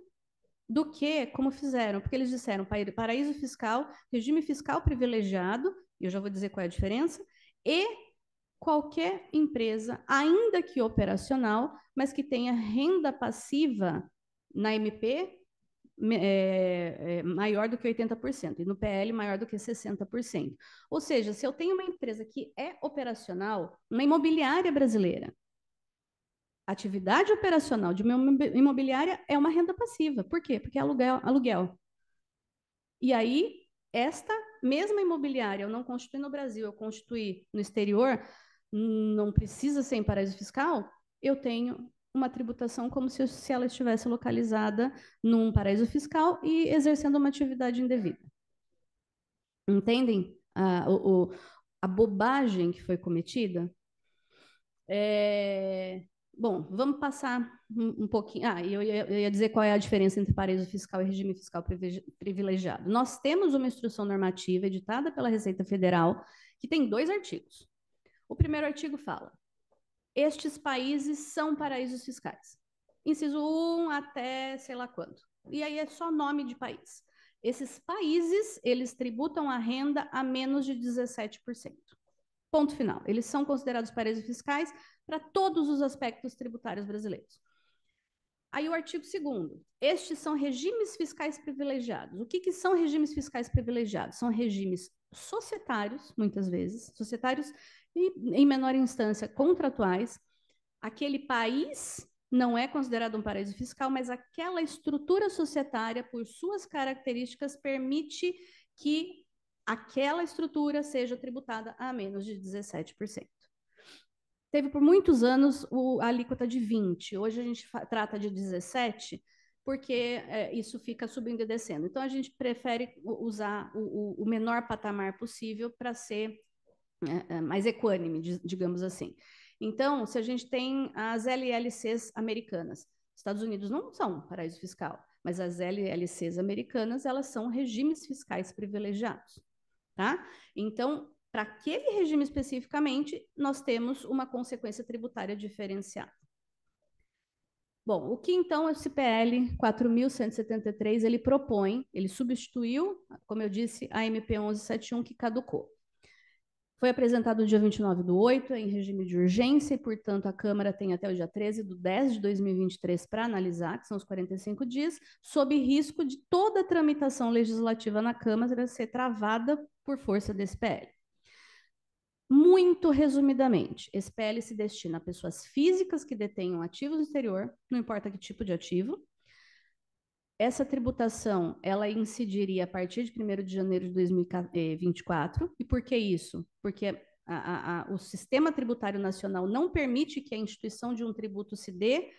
do que como fizeram, porque eles disseram paraíso fiscal, regime fiscal privilegiado, e eu já vou dizer qual é a diferença, e qualquer empresa, ainda que operacional, mas que tenha renda passiva na MP maior do que 80%, e no PL maior do que 60%. Ou seja, se eu tenho uma empresa que é operacional, uma imobiliária brasileira, atividade operacional de uma imobiliária é uma renda passiva. Por quê? Porque é aluguel. E aí, esta mesma imobiliária, eu não constituí no Brasil, eu constituí no exterior, não precisa ser em paraíso fiscal, eu tenho uma tributação como se ela estivesse localizada num paraíso fiscal e exercendo uma atividade indevida. Entendem a bobagem que foi cometida? Bom, vamos passar um pouquinho. Eu ia dizer qual é a diferença entre paraíso fiscal e regime fiscal privilegiado. Nós temos uma instrução normativa editada pela Receita Federal que tem 2 artigos. O primeiro artigo fala: estes países são paraísos fiscais. Inciso 1 até sei lá quanto. E aí é só nome de país. Esses países, eles tributam a renda a menos de 17%. Ponto final. Eles são considerados paraísos fiscais para todos os aspectos tributários brasileiros. Aí o artigo 2º. Estes são regimes fiscais privilegiados. O que são regimes fiscais privilegiados? São regimes societários, muitas vezes, societários e, em menor instância, contratuais. Aquele país não é considerado um paraíso fiscal, mas aquela estrutura societária, por suas características, permite que aquela estrutura seja tributada a menos de 17%. Teve por muitos anos a alíquota de 20%, hoje a gente trata de 17%, porque isso fica subindo e descendo. Então, a gente prefere usar o menor patamar possível para ser mais equânime, digamos assim. Então, se a gente tem as LLCs americanas, Estados Unidos não são paraíso fiscal, mas as LLCs americanas, elas são regimes fiscais privilegiados, tá? Então, para aquele regime especificamente, nós temos uma consequência tributária diferenciada. Bom, o que então esse PL 4.173 ele propõe? Ele substituiu, como eu disse, a MP 1171 que caducou. Foi apresentado no dia 29/8, em regime de urgência, e, portanto, a Câmara tem até o dia 13/10 de 2023 para analisar, que são os 45 dias, sob risco de toda a tramitação legislativa na Câmara ser travada por força desse PL. Muito resumidamente, esse PL se destina a pessoas físicas que detenham ativos no exterior, não importa que tipo de ativo. Essa tributação, ela incidiria a partir de 1º de janeiro de 2024. E por que isso? Porque o sistema tributário nacional não permite que a instituição de um tributo se dê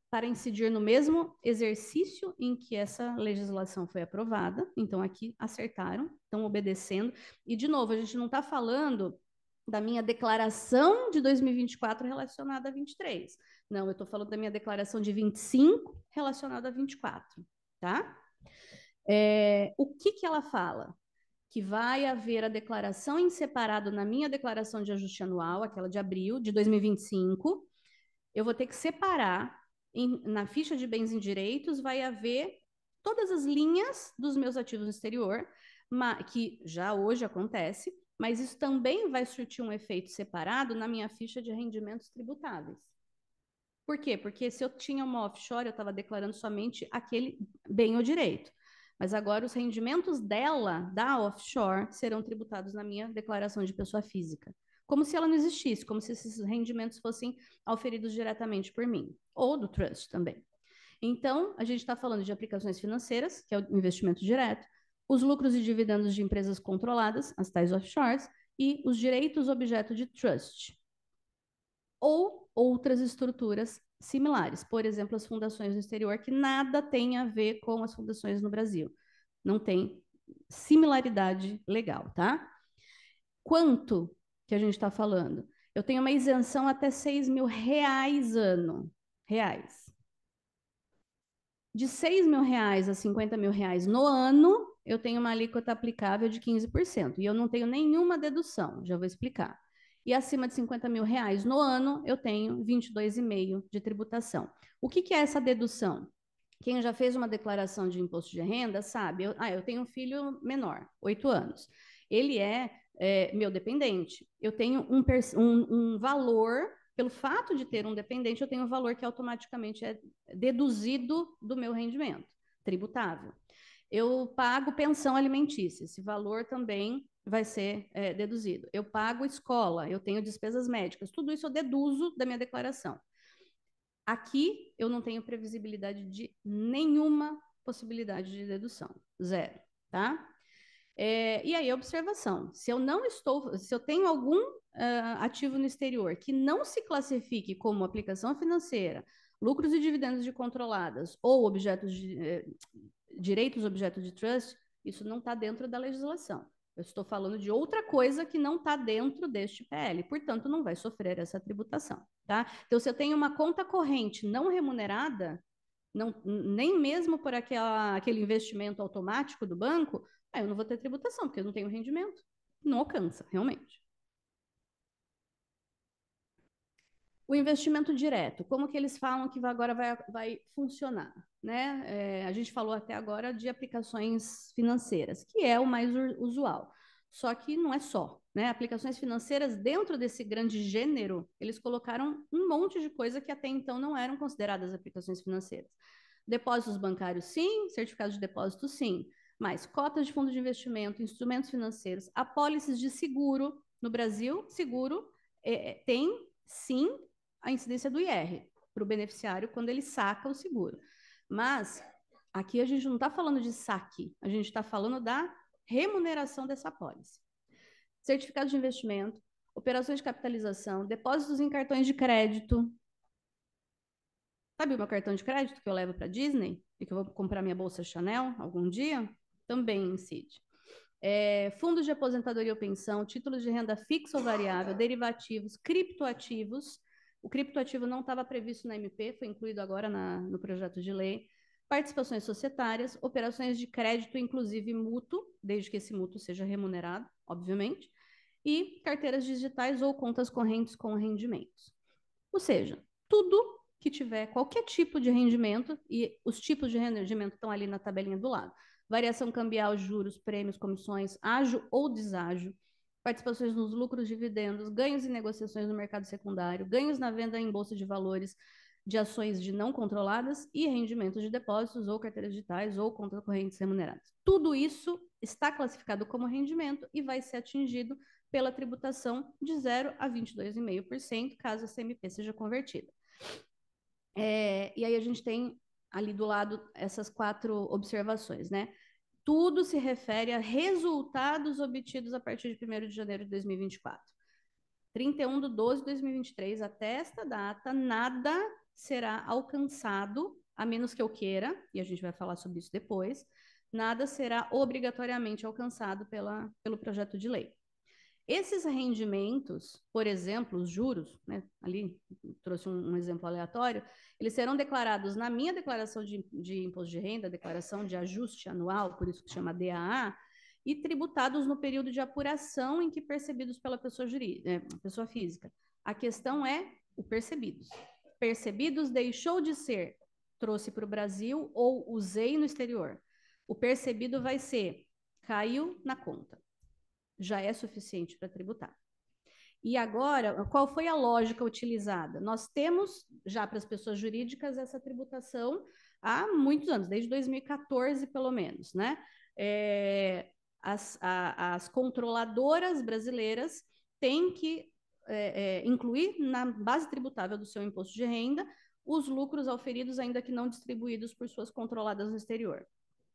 para incidir no mesmo exercício em que essa legislação foi aprovada. Então, aqui acertaram, estão obedecendo. E, de novo, a gente não está falando da minha declaração de 2024 relacionada a 23. Não, eu estou falando da minha declaração de 25 relacionada a 24, tá? O que ela fala? Que vai haver a declaração em separado na minha declaração de ajuste anual, aquela de abril de 2025. Eu vou ter que separar na ficha de bens e direitos, vai haver todas as linhas dos meus ativos no exterior, que já hoje acontece, mas isso também vai surtir um efeito separado na minha ficha de rendimentos tributáveis. Por quê? Porque se eu tinha uma offshore, eu estava declarando somente aquele bem ou direito. Mas agora os rendimentos dela, da offshore, serão tributados na minha declaração de pessoa física. Como se ela não existisse, como se esses rendimentos fossem auferidos diretamente por mim. Ou do trust também. Então, a gente está falando de aplicações financeiras, que é o investimento direto, os lucros e dividendos de empresas controladas, as tais offshores, e os direitos objeto de trust. Ou outras estruturas similares, por exemplo, as fundações no exterior, que nada tem a ver com as fundações no Brasil. Não tem similaridade legal, tá? Quanto que a gente está falando? Eu tenho uma isenção até R$6.000 ano. Reais. De R$6.000 a R$50.000 no ano, eu tenho uma alíquota aplicável de 15%. E eu não tenho nenhuma dedução, já vou explicar. E acima de R$50.000 no ano, eu tenho 22,5% de tributação. O que é essa dedução? Quem já fez uma declaração de imposto de renda sabe, eu tenho um filho menor, 8 anos. Ele é meu dependente. Eu tenho um valor, pelo fato de ter um dependente, eu tenho um valor que automaticamente é deduzido do meu rendimento, tributável. Eu pago pensão alimentícia, esse valor também vai ser deduzido. Eu pago escola, eu tenho despesas médicas, tudo isso eu deduzo da minha declaração. Aqui eu não tenho previsibilidade de nenhuma possibilidade de dedução, zero, tá? E aí, observação: se eu tenho algum ativo no exterior que não se classifique como aplicação financeira, lucros e dividendos de controladas ou direitos objeto de trust, isso não está dentro da legislação. Eu estou falando de outra coisa que não está dentro deste PL, portanto, não vai sofrer essa tributação, tá? Então, se eu tenho uma conta corrente não remunerada, nem mesmo por aquele investimento automático do banco, aí eu não vou ter tributação, porque eu não tenho rendimento. Não alcança, realmente. O investimento direto, como que eles falam que agora vai funcionar? Né? A gente falou até agora de aplicações financeiras, que é o mais usual. Só que não é só. Né? Aplicações financeiras, dentro desse grande gênero, eles colocaram um monte de coisa que até então não eram consideradas aplicações financeiras. Depósitos bancários, sim. Certificados de depósito, sim. Mas cotas de fundo de investimento, instrumentos financeiros, apólices de seguro. No Brasil, seguro tem, sim, a incidência do IR para o beneficiário quando ele saca o seguro. Mas aqui a gente não está falando de saque, a gente está falando da remuneração dessa apólice. Certificado de investimento, operações de capitalização, depósitos em cartões de crédito. Sabe o meu cartão de crédito que eu levo para Disney e que eu vou comprar minha bolsa Chanel algum dia? Também incide. Fundos de aposentadoria ou pensão, títulos de renda fixa ou variável, derivativos, criptoativos. O criptoativo não estava previsto na MP, foi incluído agora no projeto de lei. Participações societárias, operações de crédito, inclusive mútuo, desde que esse mútuo seja remunerado, obviamente, e carteiras digitais ou contas correntes com rendimentos. Ou seja, tudo que tiver qualquer tipo de rendimento, e os tipos de rendimento estão ali na tabelinha do lado. Variação cambial, juros, prêmios, comissões, ágio ou deságio, participações nos lucros, dividendos, ganhos em negociações no mercado secundário, ganhos na venda em bolsa de valores de ações de não controladas e rendimentos de depósitos ou carteiras digitais ou contas correntes remuneradas. Tudo isso está classificado como rendimento e vai ser atingido pela tributação de 0 a 22,5%, caso a CMP seja convertida. E aí a gente tem ali do lado essas 4 observações, né? Tudo se refere a resultados obtidos a partir de 1º de janeiro de 2024. 31/12/2023, até esta data, nada será alcançado, a menos que eu queira, e a gente vai falar sobre isso depois, nada será obrigatoriamente alcançado pelo projeto de lei. Esses rendimentos, por exemplo, os juros, né, ali trouxe um exemplo aleatório, eles serão declarados na minha declaração de imposto de renda, declaração de ajuste anual, por isso que se chama DAA, e tributados no período de apuração em que percebidos pela pessoa física. A questão é o percebidos. Percebidos deixou de ser, trouxe para o Brasil ou usei no exterior. O percebido vai ser, caiu na conta. Já é suficiente para tributar. E agora, qual foi a lógica utilizada? Nós temos já para as pessoas jurídicas essa tributação há muitos anos, desde 2014 pelo menos, né? As controladoras brasileiras têm que incluir na base tributável do seu imposto de renda os lucros auferidos, ainda que não distribuídos por suas controladas no exterior.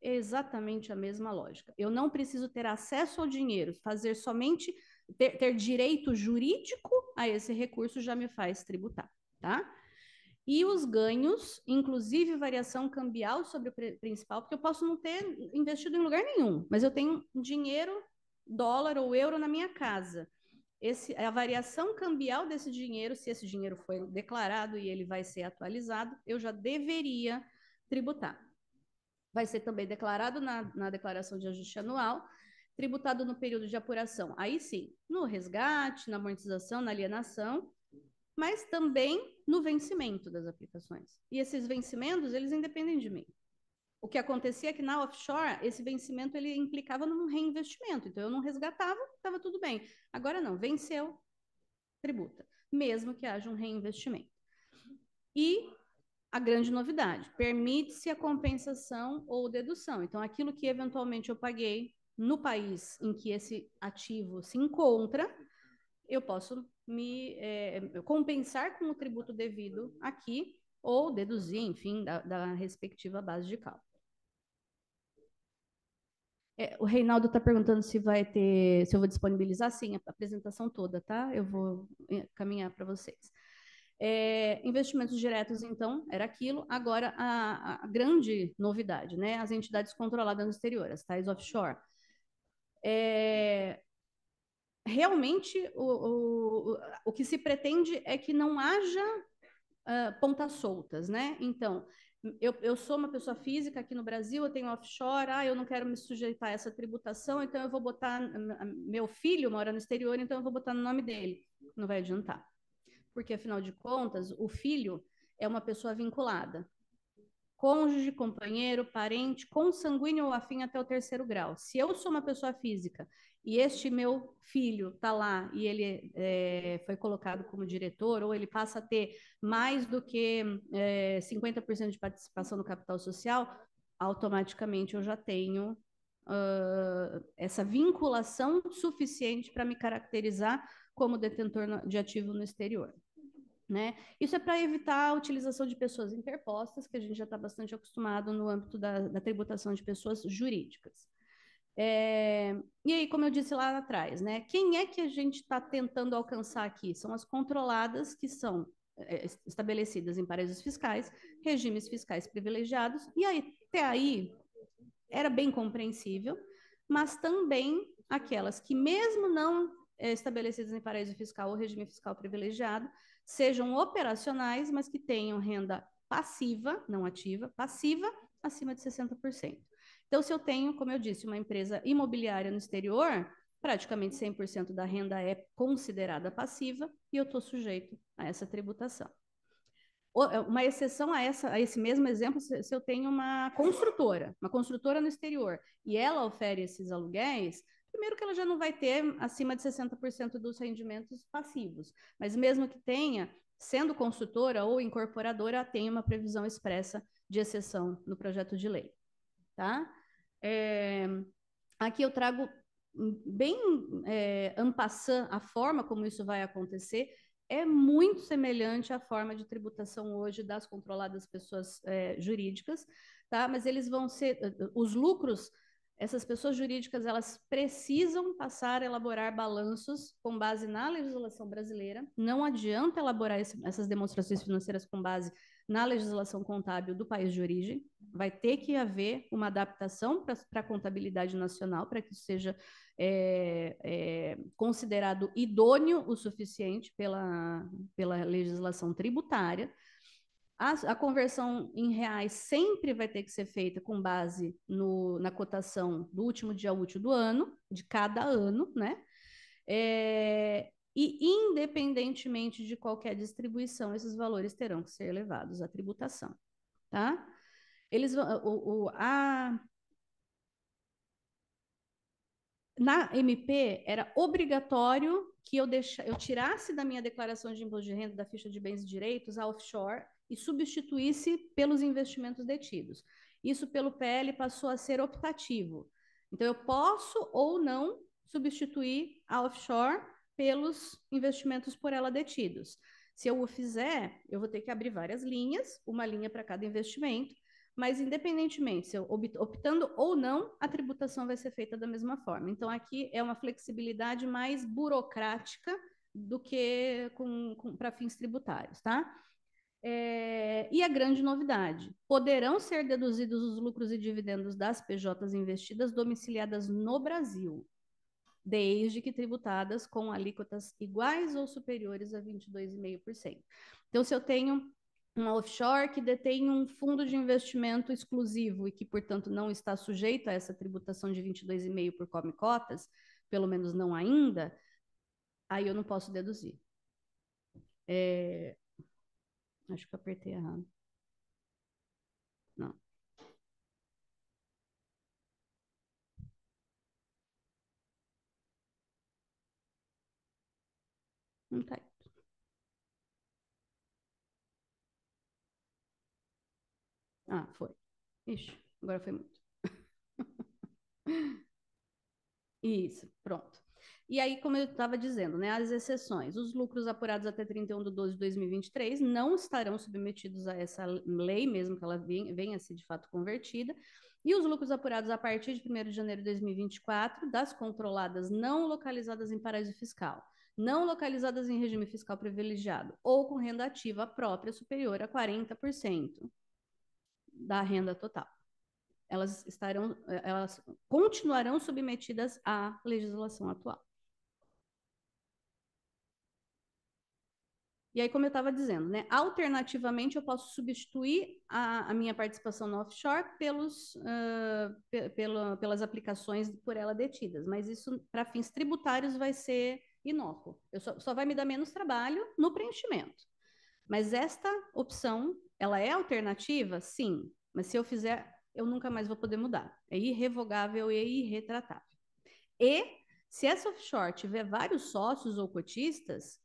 É exatamente a mesma lógica. Eu não preciso ter acesso ao dinheiro, fazer somente ter direito jurídico a esse recurso já me faz tributar, tá? E os ganhos, inclusive variação cambial sobre o principal, porque eu posso não ter investido em lugar nenhum, mas eu tenho dinheiro, dólar ou euro na minha casa. A variação cambial desse dinheiro, se esse dinheiro foi declarado e ele vai ser atualizado, eu já deveria tributar. Vai ser também declarado na declaração de ajuste anual, tributado no período de apuração. Aí sim, no resgate, na amortização, na alienação, mas também no vencimento das aplicações. E esses vencimentos, eles independem de mim. O que acontecia é que na offshore, esse vencimento ele implicava num reinvestimento. Então, eu não resgatava, estava tudo bem. Agora não, venceu, tributa, mesmo que haja um reinvestimento. E a grande novidade, permite-se a compensação ou dedução. Então, aquilo que eventualmente eu paguei no país em que esse ativo se encontra, eu posso me compensar com o tributo devido aqui ou deduzir, enfim, da respectiva base de cálculo. O Reinaldo está perguntando se vai ter, se eu vou disponibilizar, sim, a apresentação toda, tá? Eu vou caminhar para vocês. Investimentos diretos, então, era aquilo. Agora, a grande novidade, né? As entidades controladas no exterior, as tais offshore. Realmente, o que se pretende é que não haja pontas soltas, né? Então, eu sou uma pessoa física aqui no Brasil, eu tenho offshore, eu não quero me sujeitar a essa tributação, então eu vou botar, meu filho mora no exterior, então eu vou botar no nome dele. Não vai adiantar. Porque, afinal de contas, o filho é uma pessoa vinculada. Cônjuge, companheiro, parente, consanguíneo ou afim até o terceiro grau. Se eu sou uma pessoa física e este meu filho está lá e ele foi colocado como diretor, ou ele passa a ter mais do que 50% de participação no capital social, automaticamente eu já tenho essa vinculação suficiente para me caracterizar como detentor de ativo no exterior. Né? Isso é para evitar a utilização de pessoas interpostas, que a gente já está bastante acostumado no âmbito da tributação de pessoas jurídicas. E aí, como eu disse lá atrás, né? Quem é que a gente está tentando alcançar aqui? São as controladas que são estabelecidas em paraísos fiscais, regimes fiscais privilegiados, e aí, até aí era bem compreensível, mas também aquelas que, mesmo não estabelecidas em paraíso fiscal ou regime fiscal privilegiado, sejam operacionais, mas que tenham renda passiva, não ativa, passiva, acima de 60%. Então, se eu tenho, como eu disse, uma empresa imobiliária no exterior, praticamente 100% da renda é considerada passiva e eu estou sujeito a essa tributação. Uma exceção a esse mesmo exemplo, se eu tenho uma construtora no exterior, e ela oferece esses aluguéis, primeiro que ela já não vai ter acima de 60% dos rendimentos passivos, mas mesmo que tenha, sendo construtora ou incorporadora, tem uma previsão expressa de exceção no projeto de lei. Tá? Aqui eu trago bem en passant a forma como isso vai acontecer, é muito semelhante à forma de tributação hoje das controladas pessoas jurídicas, tá? Mas eles vão ser, os lucros, essas pessoas jurídicas, elas precisam passar a elaborar balanços com base na legislação brasileira, não adianta elaborar essas demonstrações financeiras com base na legislação contábil do país de origem, vai ter que haver uma adaptação para a contabilidade nacional, para que isso seja considerado idôneo o suficiente pela legislação tributária. A conversão em reais sempre vai ter que ser feita com base na cotação do último dia útil do ano, de cada ano, né? E independentemente de qualquer distribuição, esses valores terão que ser levados à tributação, tá? Eles vão, na MP era obrigatório que eu tirasse da minha declaração de imposto de renda da ficha de bens e direitos a offshore e substituísse pelos investimentos detidos. Isso pelo PL passou a ser optativo. Então eu posso ou não substituir a offshore pelos investimentos por ela detidos. Se eu o fizer, eu vou ter que abrir várias linhas, uma linha para cada investimento, mas independentemente, se eu optando ou não, a tributação vai ser feita da mesma forma. Então, aqui é uma flexibilidade mais burocrática do que para fins tributários, tá? E a grande novidade: poderão ser deduzidos os lucros e dividendos das PJs investidas domiciliadas no Brasil, desde que tributadas com alíquotas iguais ou superiores a 22,5%. Então, se eu tenho uma offshore que detém um fundo de investimento exclusivo e que, portanto, não está sujeito a essa tributação de 22,5% por come cotas, pelo menos não ainda, aí eu não posso deduzir. Acho que eu apertei errado. Não. Não tá aí. Foi. Ixi, agora foi muito. Isso, pronto. E aí, como eu estava dizendo, né, as exceções, os lucros apurados até 31/12/2023 não estarão submetidos a essa lei, mesmo que ela venha a ser de fato convertida, e os lucros apurados a partir de 1º de janeiro de 2024 das controladas não localizadas em paraíso fiscal, não localizadas em regime fiscal privilegiado ou com renda ativa própria superior a 40% da renda total. Elas continuarão submetidas à legislação atual. E aí, como eu estava dizendo, né, alternativamente eu posso substituir a minha participação no offshore pelas aplicações por ela detidas, mas isso, para fins tributários, vai ser inócuo. Só vai me dar menos trabalho no preenchimento. Mas esta opção, ela é alternativa? Sim. Mas se eu fizer, eu nunca mais vou poder mudar. É irrevogável e irretratável. E, se essa offshore tiver vários sócios ou cotistas,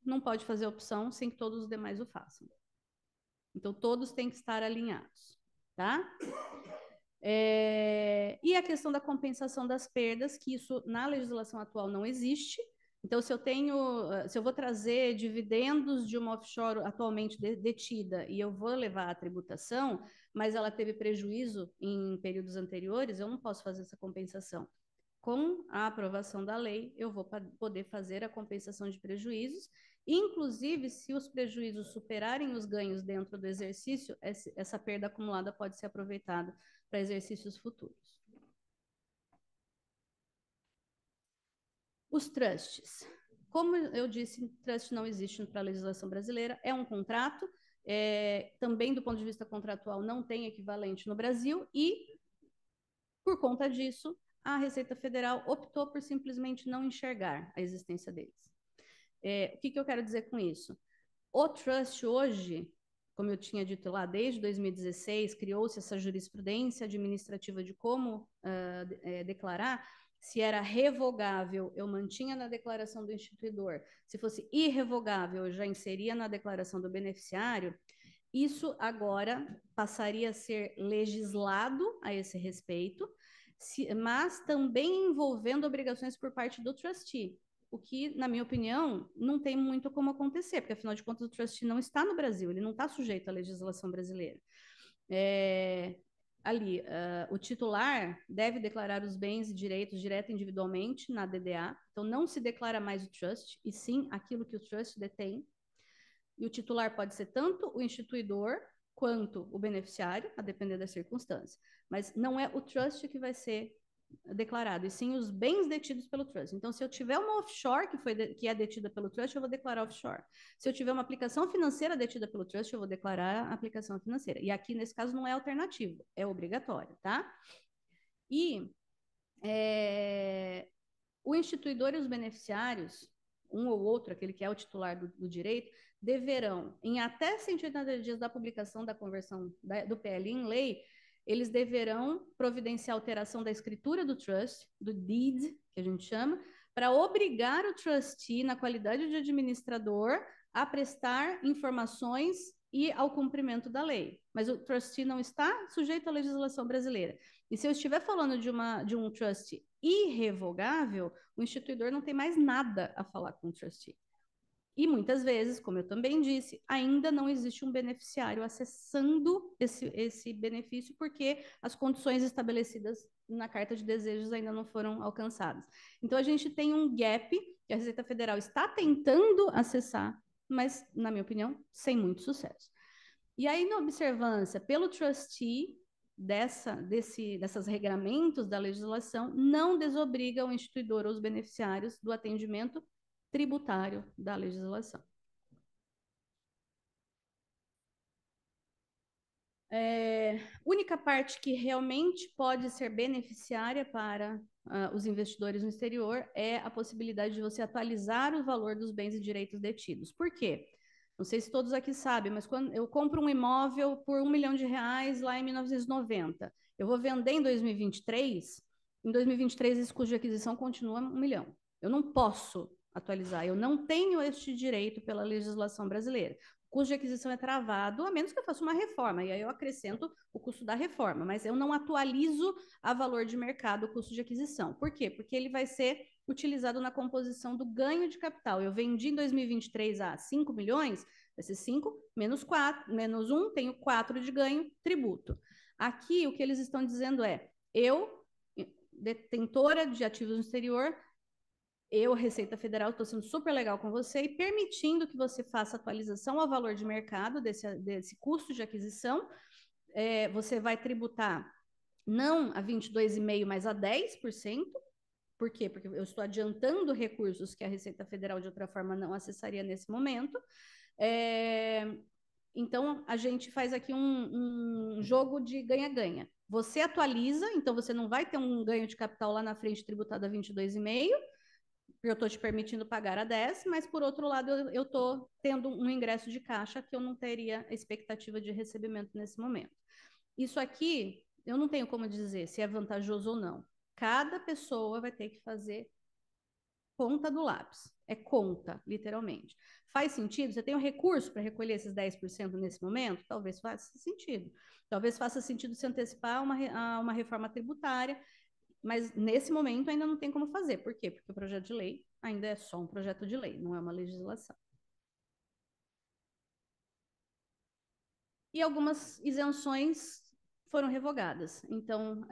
não pode fazer opção sem que todos os demais o façam. Então, todos têm que estar alinhados, tá? E a questão da compensação das perdas, que isso na legislação atual não existe. Então, se eu vou trazer dividendos de uma offshore atualmente detida e eu vou levar à tributação, mas ela teve prejuízo em períodos anteriores, eu não posso fazer essa compensação. Com a aprovação da lei, eu vou poder fazer a compensação de prejuízos, inclusive se os prejuízos superarem os ganhos dentro do exercício, essa perda acumulada pode ser aproveitada para exercícios futuros. Os trusts. Como eu disse, trust não existe para a legislação brasileira, é um contrato, também do ponto de vista contratual não tem equivalente no Brasil e, por conta disso, a Receita Federal optou por simplesmente não enxergar a existência deles. O que eu quero dizer com isso? O trust hoje, como eu tinha dito lá, desde 2016, criou-se essa jurisprudência administrativa de como declarar. Se era revogável, eu mantinha na declaração do instituidor. Se fosse irrevogável, eu já inseria na declaração do beneficiário. Isso agora passaria a ser legislado a esse respeito, mas também envolvendo obrigações por parte do trustee, o que, na minha opinião, não tem muito como acontecer, porque, afinal de contas, o trustee não está no Brasil, ele não está sujeito à legislação brasileira. O titular deve declarar os bens e direitos direto e individualmente na DDA, então não se declara mais o trust, e sim aquilo que o trust detém. E o titular pode ser tanto o instituidor quanto o beneficiário, a depender da circunstância. Mas não é o trust que vai ser declarado, e sim os bens detidos pelo trust. Então, se eu tiver uma offshore que é detida pelo trust, eu vou declarar offshore. Se eu tiver uma aplicação financeira detida pelo trust, eu vou declarar a aplicação financeira. E aqui, nesse caso, não é alternativo, é obrigatório, tá? E o instituidor e os beneficiários, um ou outro, aquele que é o titular do direito, deverão, em até 180 dias da publicação da conversão do PL em lei, eles deverão providenciar alteração da escritura do trust, do deed, que a gente chama, para obrigar o trustee, na qualidade de administrador, a prestar informações e ao cumprimento da lei. Mas o trustee não está sujeito à legislação brasileira. E se eu estiver falando de um trust irrevogável, o instituidor não tem mais nada a falar com o trustee. E muitas vezes, como eu também disse, ainda não existe um beneficiário acessando esse benefício porque as condições estabelecidas na Carta de Desejos ainda não foram alcançadas. Então, a gente tem um gap que a Receita Federal está tentando acessar, mas, na minha opinião, sem muito sucesso. E aí, na observância pelo trustee desses regramentos da legislação, não desobriga o instituidor ou os beneficiários do atendimento tributário da legislação. Única parte que realmente pode ser beneficiária para os investidores no exterior é a possibilidade de você atualizar o valor dos bens e direitos detidos. Por quê? Não sei se todos aqui sabem, mas quando eu compro um imóvel por R$1 milhão lá em 1990, eu vou vender em 2023, esse custo de aquisição continua R$1 milhão. Eu não posso atualizar, eu não tenho este direito pela legislação brasileira. O custo de aquisição é travado, a menos que eu faça uma reforma, e aí eu acrescento o custo da reforma, mas eu não atualizo a valor de mercado o custo de aquisição. Por quê? Porque ele vai ser utilizado na composição do ganho de capital. Eu vendi em 2023 a 5 milhões, vai ser 5 menos 4, menos 1, tenho 4 de ganho, tributo. Aqui, o que eles estão dizendo é, eu, detentora de ativos no exterior, eu, Receita Federal, estou sendo super legal com você e permitindo que você faça atualização ao valor de mercado desse custo de aquisição. Você vai tributar não a 22,5%, mas a 10%. Por quê? Porque eu estou adiantando recursos que a Receita Federal, de outra forma, não acessaria nesse momento. Então, a gente faz aqui um jogo de ganha-ganha. Você atualiza, então você não vai ter um ganho de capital lá na frente tributado a 22,5%, eu estou te permitindo pagar a 10, mas por outro lado eu estou tendo um ingresso de caixa que eu não teria expectativa de recebimento nesse momento. Isso aqui, eu não tenho como dizer se é vantajoso ou não. Cada pessoa vai ter que fazer conta do lápis. É conta, literalmente. Faz sentido? Você tem o recurso para recolher esses 10% nesse momento? Talvez faça sentido. Talvez faça sentido se antecipar a uma reforma tributária, mas nesse momento ainda não tem como fazer. Por quê? Porque o projeto de lei ainda é só um projeto de lei, não é uma legislação. E algumas isenções foram revogadas. Então,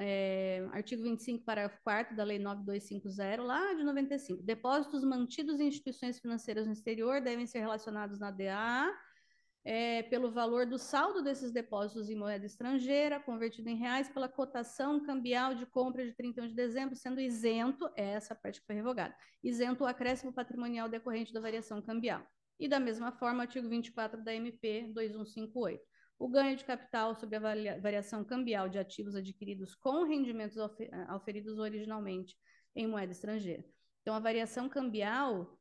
artigo 25, parágrafo 4º da Lei 9250, lá de 95. Depósitos mantidos em instituições financeiras no exterior devem ser relacionados na DAA pelo valor do saldo desses depósitos em moeda estrangeira, convertido em reais, pela cotação cambial de compra de 31 de dezembro, sendo isento, essa parte que foi revogada, isento o acréscimo patrimonial decorrente da variação cambial. E da mesma forma, artigo 24 da MP 2158. O ganho de capital sobre a variação cambial de ativos adquiridos com rendimentos auferidos originalmente em moeda estrangeira. Então, a variação cambial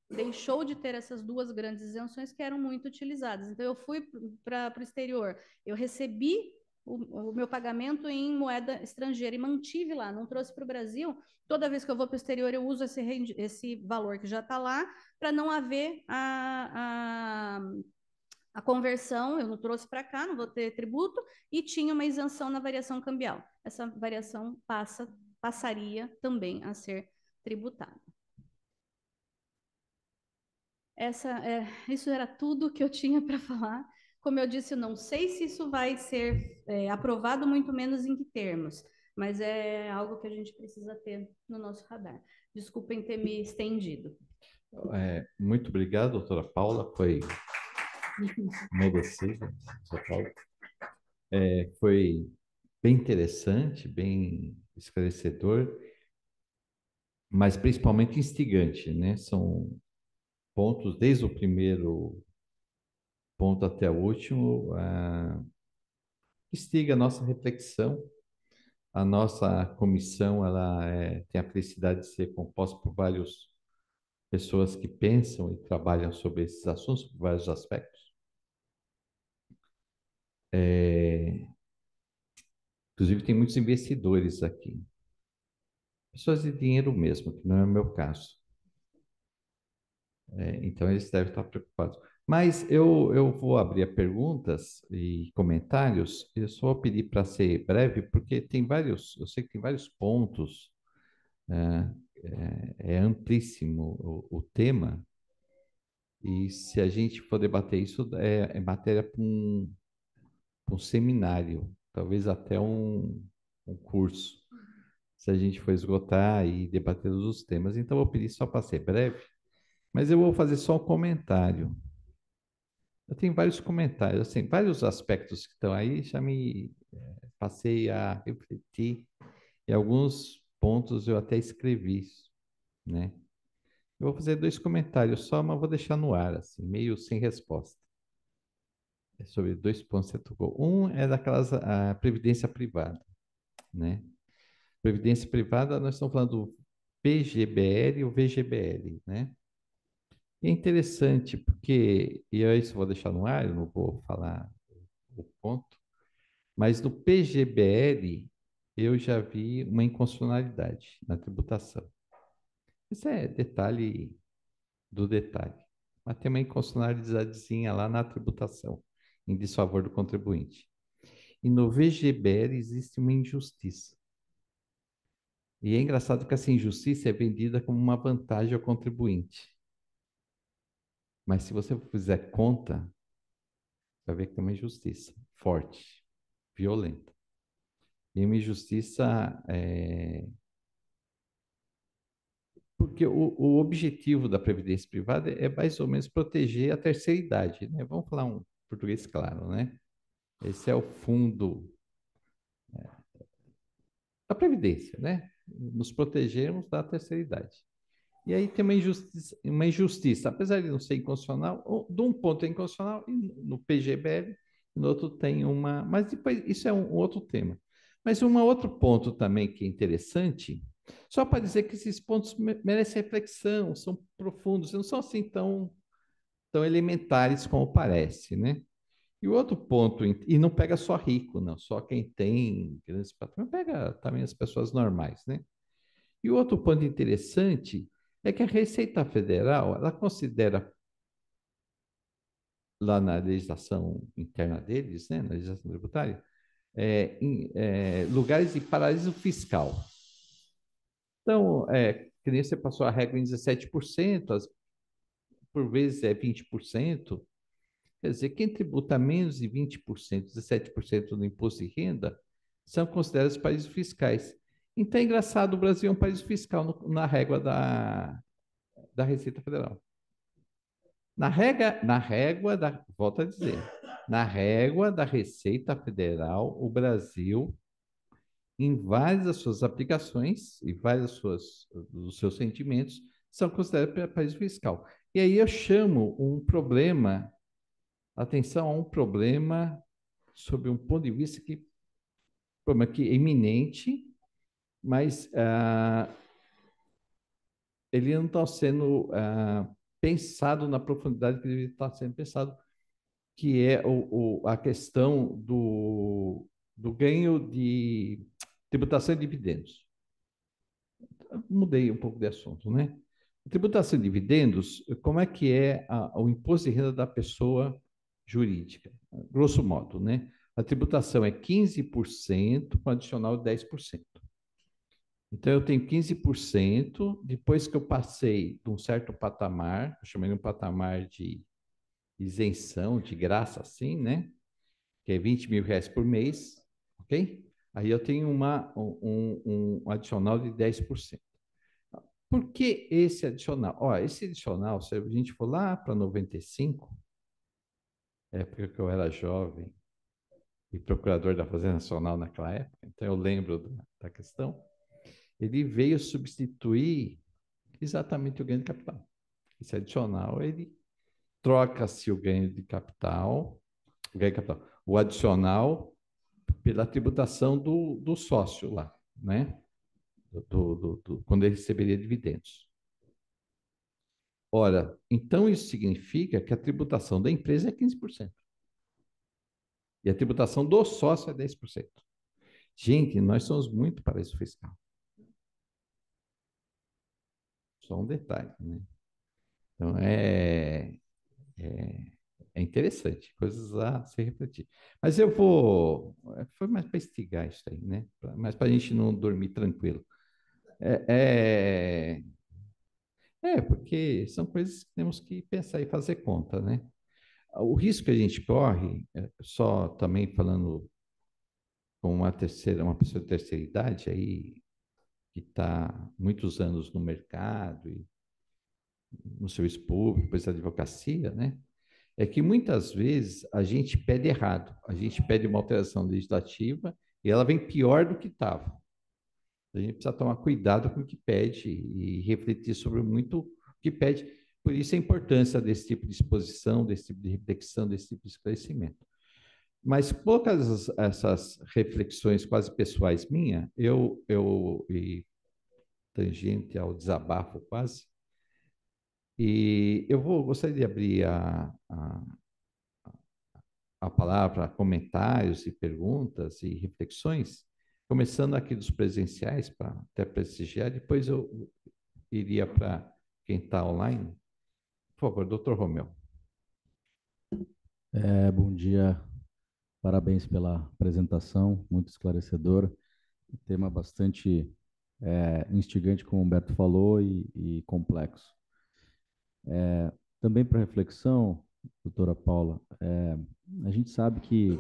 deixou de ter essas duas grandes isenções que eram muito utilizadas. Então, eu fui para o exterior, eu recebi o meu pagamento em moeda estrangeira e mantive lá, não trouxe para o Brasil. Toda vez que eu vou para o exterior, eu uso esse valor que já está lá, para não haver a conversão, eu não trouxe para cá, não vou ter tributo, e tinha uma isenção na variação cambial. Essa variação passaria também a ser tributada. Isso era tudo que eu tinha para falar. Como eu disse, eu não sei se isso vai ser aprovado, muito menos em que termos, mas é algo que a gente precisa ter no nosso radar. Desculpem ter me estendido. Muito obrigado, doutora Paula, foi merecido, doutora Paula. Foi bem interessante, bem esclarecedor, mas principalmente instigante, né? São pontos, desde o primeiro ponto até o último, instiga a nossa reflexão. A nossa comissão, ela tem a felicidade de ser composta por várias pessoas que pensam e trabalham sobre esses assuntos, por vários aspectos. Inclusive, tem muitos investidores aqui. Pessoas de dinheiro mesmo, que não é o meu caso. Então, eles devem estar preocupados. Mas eu vou abrir a perguntas e comentários. Eu só vou pedir para ser breve, porque tem vários, eu sei que tem vários pontos. É amplíssimo o tema. E se a gente for debater isso, é matéria para um seminário, talvez até um curso, se a gente for esgotar e debater todos os temas. Então, eu vou pedir só para ser breve, mas eu vou fazer só um comentário. Eu tenho vários comentários, assim, vários aspectos que estão aí, já me passei a refletir, e alguns pontos eu até escrevi, né? Eu vou fazer dois comentários só, mas vou deixar no ar, assim, meio sem resposta. É sobre dois pontos que você tocou. Um é daquelas, a previdência privada, né? Previdência privada, nós estamos falando do PGBL ou VGBL, né? E é interessante porque, e é isso eu vou deixar no ar, eu não vou falar o ponto, mas no PGBL eu já vi uma inconstitucionalidade na tributação. Isso é detalhe do detalhe. mas tem uma inconstitucionalidadezinha lá na tributação, em desfavor do contribuinte. E no VGBL existe uma injustiça. E é engraçado que essa injustiça é vendida como uma vantagem ao contribuinte. Mas se você fizer conta, vai ver que tem uma injustiça forte, violenta. E uma injustiça porque o objetivo da previdência privada é mais ou menos proteger a terceira idade, né? Vamos falar um português claro, né? Esse é o fundo da previdência, né? Nos protegemos da terceira idade. E aí tem uma injustiça, apesar de não ser inconstitucional, de um ponto é inconstitucional, e no PGBL, no outro tem uma. Mas depois, isso é um outro tema. Mas um outro ponto também que é interessante, só para dizer que esses pontos merecem reflexão, são profundos, não são assim tão elementares como parece, né? E o outro ponto, e não pega só rico, não, só quem tem grandes patrimônios, pega também as pessoas normais, né? E o outro ponto interessante é que a Receita Federal, ela considera, lá na legislação interna deles, né, na legislação tributária, lugares de paraíso fiscal. Então, que nem você passou a regra em 17%, por vezes é 20%, quer dizer, quem tributa menos de 20%, 17% do imposto de renda, são considerados paraísos fiscais. Então é engraçado, o Brasil é um paraíso fiscal na régua da Receita Federal. Volto a dizer, na régua da Receita Federal, o Brasil, em várias das suas aplicações e vários dos seus sentimentos, são considerados paraíso fiscal. E aí eu chamo atenção a um problema sob um ponto de vista problema que é iminente, mas ele não está sendo pensado na profundidade que ele está sendo pensado, que é a questão do ganho de tributação de dividendos. Eu mudei um pouco de assunto, né? Tributação de dividendos, como é que é o imposto de renda da pessoa jurídica? Grosso modo, né? A tributação é 15% com adicional de 10%. Então, eu tenho 15%, depois que eu passei de um certo patamar, eu chamei de um patamar de isenção, de graça, assim, né? Que é 20 mil reais por mês, ok? Aí eu tenho um adicional de 10%. Por que esse adicional? Ó, esse adicional, se a gente for lá para 95, época que eu era jovem e procurador da Fazenda Nacional naquela época, então eu lembro da questão, ele veio substituir exatamente o ganho de capital. Esse adicional, ele troca-se o adicional pela tributação do sócio lá, né? Quando ele receberia dividendos. Ora, então isso significa que a tributação da empresa é 15%. E a tributação do sócio é 10%. Gente, nós somos muito paraíso fiscal. Só um detalhe, né? Então, é, é interessante, coisas a se refletir. Mas eu vou. Foi mais para instigar isso aí, né? Mas para a gente não dormir tranquilo. É, porque são coisas que temos que pensar e fazer conta, né? O risco que a gente corre, só também falando com uma pessoa de terceira idade aí, que está muitos anos no mercado e no serviço público, depois da advocacia, né? É que muitas vezes a gente pede errado, a gente pede uma alteração legislativa e ela vem pior do que estava. A gente precisa tomar cuidado com o que pede e refletir sobre muito o que pede. Por isso a importância desse tipo de exposição, desse tipo de reflexão, desse tipo de esclarecimento. Mas poucas essas reflexões quase pessoais minhas, e tangente ao desabafo quase, e gostaria de abrir a palavra a comentários e perguntas e reflexões, começando aqui dos presenciais, para até prestigiar, depois eu iria para quem está online, Por favor, doutor Romeu. Bom dia, parabéns pela apresentação, muito esclarecedora. Tema bastante instigante, como o Humberto falou, e complexo. Também para reflexão, doutora Paula, a gente sabe que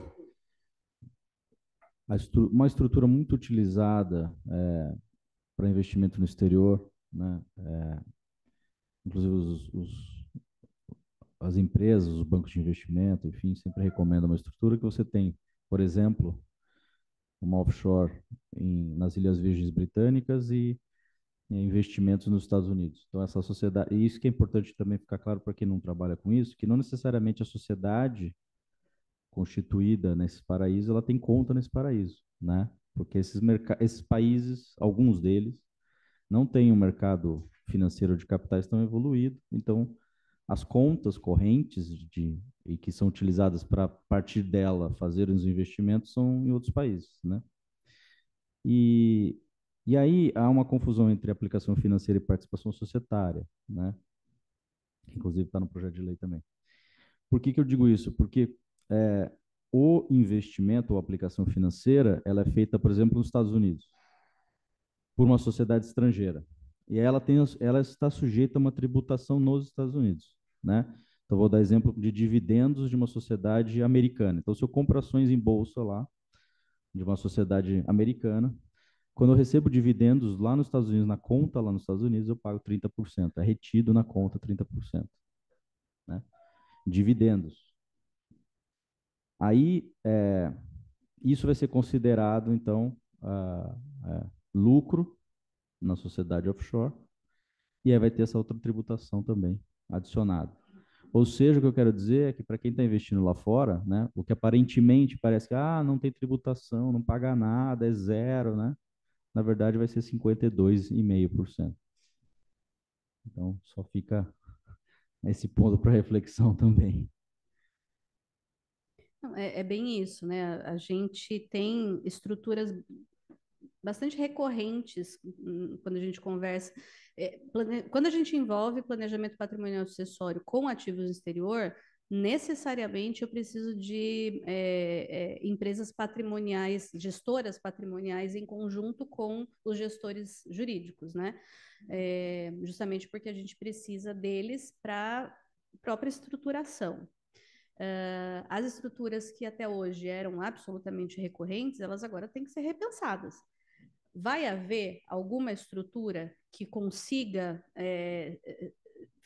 uma estrutura muito utilizada para investimento no exterior, né, inclusive as empresas, os bancos de investimento, enfim, sempre recomendam uma estrutura que você tem, por exemplo, uma offshore nas Ilhas Virgens Britânicas e investimentos nos Estados Unidos. Então, essa sociedade, e isso que é importante também ficar claro para quem não trabalha com isso, que não necessariamente a sociedade constituída nesse paraíso, ela tem conta nesse paraíso, né? Porque esses países, alguns deles, não têm um mercado financeiro de capitais tão evoluído, então as contas correntes e que são utilizadas para, a partir dela, fazer os investimentos são em outros países, né? E, e aí há uma confusão entre aplicação financeira e participação societária, né? Inclusive está no projeto de lei também. Por que eu digo isso? Porque o investimento ou aplicação financeira, ela é feita, por exemplo, nos Estados Unidos, por uma sociedade estrangeira. E ela está sujeita a uma tributação nos Estados Unidos, né? Então, vou dar exemplo de dividendos de uma sociedade americana. Então, se eu compro ações em bolsa lá, de uma sociedade americana, quando eu recebo dividendos lá nos Estados Unidos, na conta lá nos Estados Unidos, eu pago 30%. É retido na conta 30%. Né? Dividendos. Aí, isso vai ser considerado, então, lucro na sociedade offshore, e aí vai ter essa outra tributação também adicionada. Ou seja, o que eu quero dizer é que para quem está investindo lá fora, né, o que aparentemente parece que não tem tributação, não paga nada, é zero, né? Na verdade vai ser 52,5%. Então, só fica esse ponto para reflexão também. É bem isso, né? A gente tem estruturas bastante recorrentes quando a gente conversa. Quando a gente envolve planejamento patrimonial sucessório com ativos no exterior, necessariamente eu preciso de empresas patrimoniais, gestoras patrimoniais em conjunto com os gestores jurídicos, né? Justamente porque a gente precisa deles para a própria estruturação. As estruturas que até hoje eram absolutamente recorrentes, elas agora têm que ser repensadas. Vai haver alguma estrutura que consiga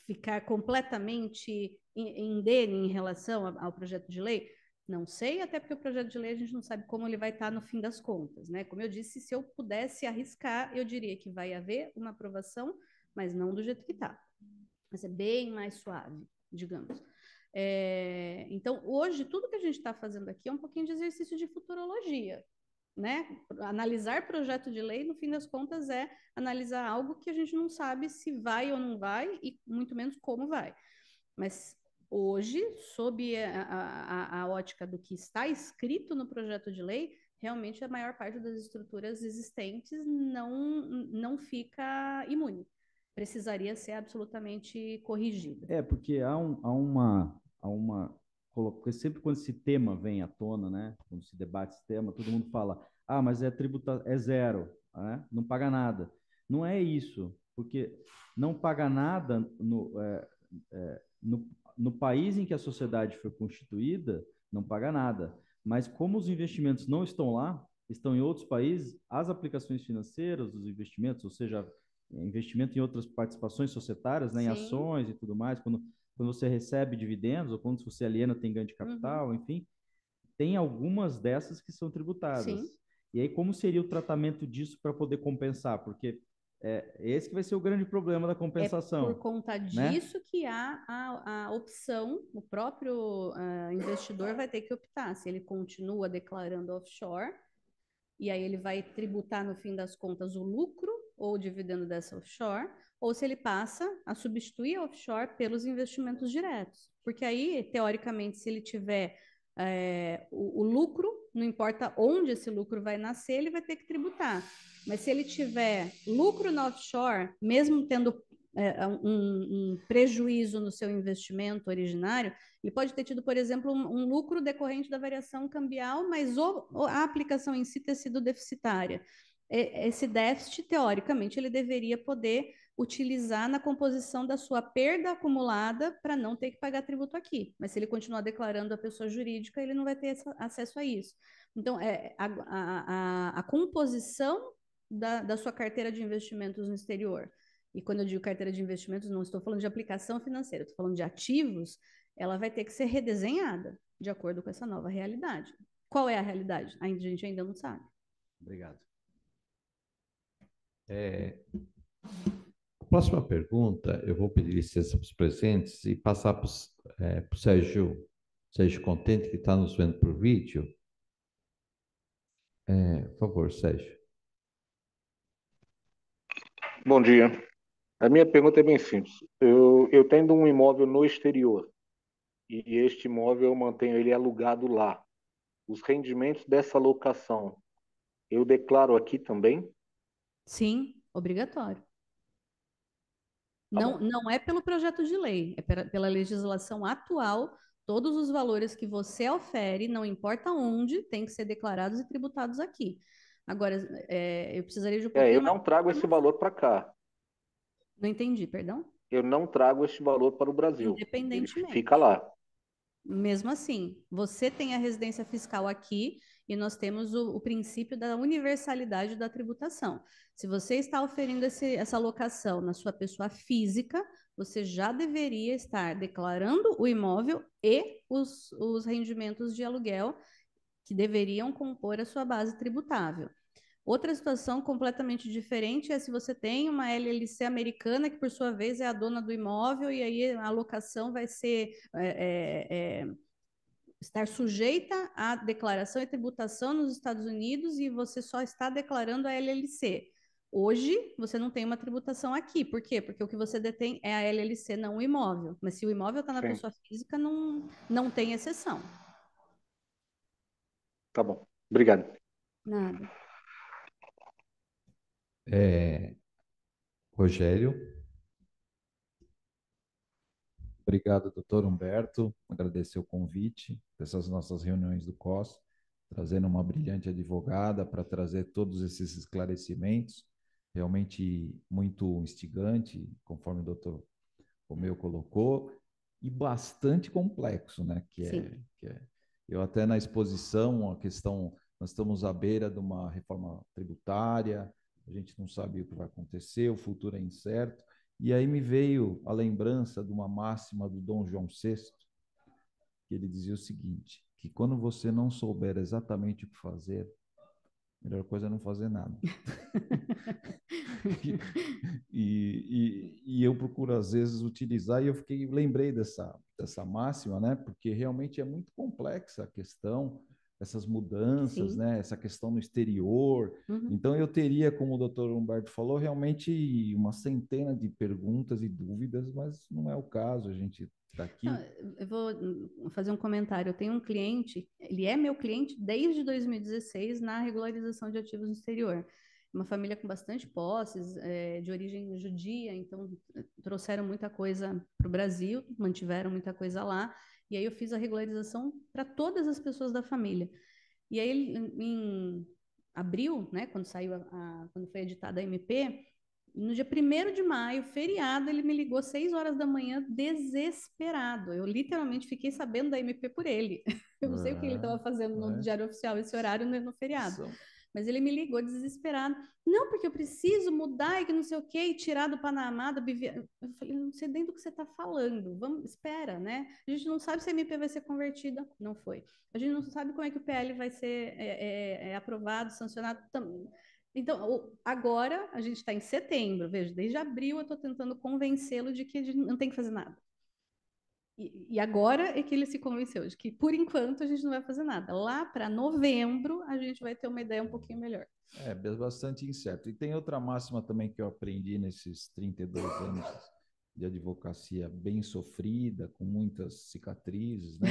ficar completamente indene em relação ao projeto de lei? Não sei, até porque o projeto de lei a gente não sabe como ele vai estar no fim das contas, né? Como eu disse, se eu pudesse arriscar, eu diria que vai haver uma aprovação, mas não do jeito que está. Vai ser bem mais suave, digamos. Então, hoje, tudo que a gente está fazendo aqui é um pouquinho de exercício de futurologia, né? Analisar projeto de lei, no fim das contas, é analisar algo que a gente não sabe se vai ou não vai, e muito menos como vai. Mas hoje, sob a ótica do que está escrito no projeto de lei, realmente a maior parte das estruturas existentes não fica imune. Precisaria ser absolutamente corrigida. Porque porque sempre quando esse tema vem à tona, né? Quando se debate esse tema, todo mundo fala, mas é zero, né? Não paga nada. Não é isso, porque não paga nada no país em que a sociedade foi constituída, não paga nada. Mas como os investimentos não estão lá, estão em outros países, as aplicações financeiras, os investimentos, ou seja, investimento em outras participações societárias, né, em ações e tudo mais, quando você recebe dividendos ou quando você aliena tem ganho de capital, enfim, tem algumas dessas que são tributadas. Sim. E aí como seria o tratamento disso para poder compensar? Porque esse que vai ser o grande problema da compensação. Por conta disso, né? Que há a opção, o próprio investidor vai ter que optar se ele continua declarando offshore, e aí ele vai tributar no fim das contas o lucro ou o dividendo dessa offshore, ou se ele passa a substituir a offshore pelos investimentos diretos. Porque aí, teoricamente, se ele tiver o lucro, não importa onde esse lucro vai nascer, ele vai ter que tributar. Mas se ele tiver lucro na offshore, mesmo tendo um prejuízo no seu investimento originário, ele pode ter tido, por exemplo, um lucro decorrente da variação cambial, mas a aplicação em si ter sido deficitária. Esse déficit, teoricamente, ele deveria poder utilizar na composição da sua perda acumulada para não ter que pagar tributo aqui. Mas se ele continuar declarando a pessoa jurídica, ele não vai ter acesso a isso. Então, a composição da sua carteira de investimentos no exterior, e quando eu digo carteira de investimentos, não estou falando de aplicação financeira, estou falando de ativos, ela vai ter que ser redesenhada de acordo com essa nova realidade. Qual é a realidade? A gente ainda não sabe. Obrigado. A próxima pergunta, eu vou pedir licença para os presentes e passar para o Sérgio Contente, que está nos vendo por vídeo. Por favor, Sérgio. Bom dia. A minha pergunta é bem simples. Eu tenho um imóvel no exterior e este imóvel eu mantenho ele alugado lá. Os rendimentos dessa locação, eu declaro aqui também? Sim, obrigatório. Tá Não, bom. não é pelo projeto de lei, é pela legislação atual. Todos os valores que você ofere, não importa onde, têm que ser declarados e tributados aqui. Agora, eu precisaria de um pouquinho Eu mais não de trago esse informação. valor para cá. Não entendi, perdão? Eu não trago este valor para o Brasil. Ele Independentemente. fica lá. Mesmo assim, você tem a residência fiscal aqui e nós temos o princípio da universalidade da tributação. Se você está oferindo essa locação na sua pessoa física, você já deveria estar declarando o imóvel e os rendimentos de aluguel que deveriam compor a sua base tributável. Outra situação completamente diferente é se você tem uma LLC americana, que por sua vez é a dona do imóvel, e aí a locação vai ser estar sujeita à declaração e tributação nos Estados Unidos e você só está declarando a LLC. Hoje, você não tem uma tributação aqui. Por quê? Porque o que você detém é a LLC, não o imóvel. Mas se o imóvel está na Sim. pessoa física, não tem exceção. Tá bom. Obrigado. Nada. Rogério. Obrigado, doutor Humberto. Agradecer o convite dessas nossas reuniões do COS, trazendo uma brilhante advogada para trazer todos esses esclarecimentos. Realmente muito instigante, conforme o doutor Romeu colocou, e bastante complexo, né? Eu até na exposição, a questão, nós estamos à beira de uma reforma tributária, a gente não sabe o que vai acontecer, o futuro é incerto, e aí me veio a lembrança de uma máxima do Dom João VI, que ele dizia o seguinte, que quando você não souber exatamente o que fazer, a melhor coisa é não fazer nada. e eu procuro, às vezes, utilizar, e lembrei dessa máxima, né? Porque realmente é muito complexa a questão, essas mudanças, Sim. né? Essa questão no exterior. Uhum. Então, eu teria, como o doutor Humberto falou, realmente uma centena de perguntas e dúvidas, mas não é o caso, a gente está aqui. Eu vou fazer um comentário. Eu tenho um cliente, ele é meu cliente desde 2016 na regularização de ativos no exterior. Uma família com bastante posses, de origem judia, então trouxeram muita coisa para o Brasil, mantiveram muita coisa lá, e aí eu fiz a regularização para todas as pessoas da família. E aí, em abril, né, quando quando foi editada a MP, no dia 1º de maio, feriado, ele me ligou 6 horas da manhã, desesperado. Eu literalmente fiquei sabendo da MP por ele. Eu não sei o que ele estava fazendo no Diário Oficial esse horário no feriado. Mas ele me ligou desesperado. Não, porque eu preciso mudar e que não sei o quê, e tirar do Panamá, da BVA. Eu falei, não sei nem do que você está falando. Vamos, espera, né? A gente não sabe se a MP vai ser convertida. Não foi. A gente não sabe como é que o PL vai ser aprovado, sancionado. Então, agora a gente está em setembro, veja, desde abril eu estou tentando convencê-lo de que a gente não tem que fazer nada. E agora é que ele se convenceu de que, por enquanto, a gente não vai fazer nada. Lá para novembro, a gente vai ter uma ideia um pouquinho melhor. É bastante incerto. E tem outra máxima também que eu aprendi nesses 32 anos de advocacia bem sofrida, com muitas cicatrizes, né?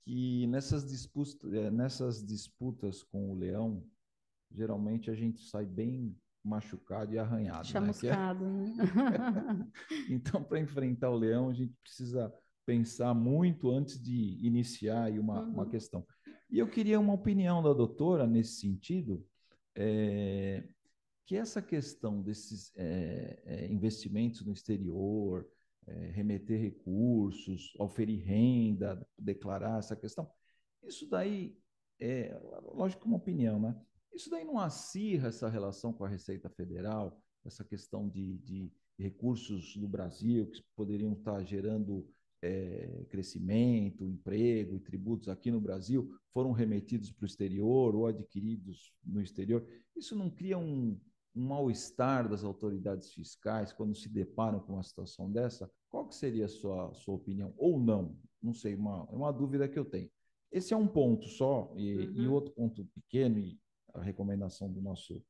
Que nessas disputas com o leão, geralmente a gente sai bem machucado e arranhado, né? Chamuscado, né? Então, para enfrentar o leão, a gente precisa pensar muito antes de iniciar aí uma questão. E eu queria uma opinião da doutora nesse sentido, que essa questão desses investimentos no exterior, remeter recursos, oferir renda, declarar essa questão, isso daí, lógico, uma opinião, né? Isso daí não acirra essa relação com a Receita Federal, essa questão de recursos do Brasil que poderiam estar gerando crescimento, emprego e tributos aqui no Brasil foram remetidos para o exterior ou adquiridos no exterior. Isso não cria um mal-estar das autoridades fiscais quando se deparam com uma situação dessa? Qual que seria a sua opinião? Ou não? Não sei, uma dúvida que eu tenho. Esse é um ponto só, e outro ponto pequeno, e a recomendação do nosso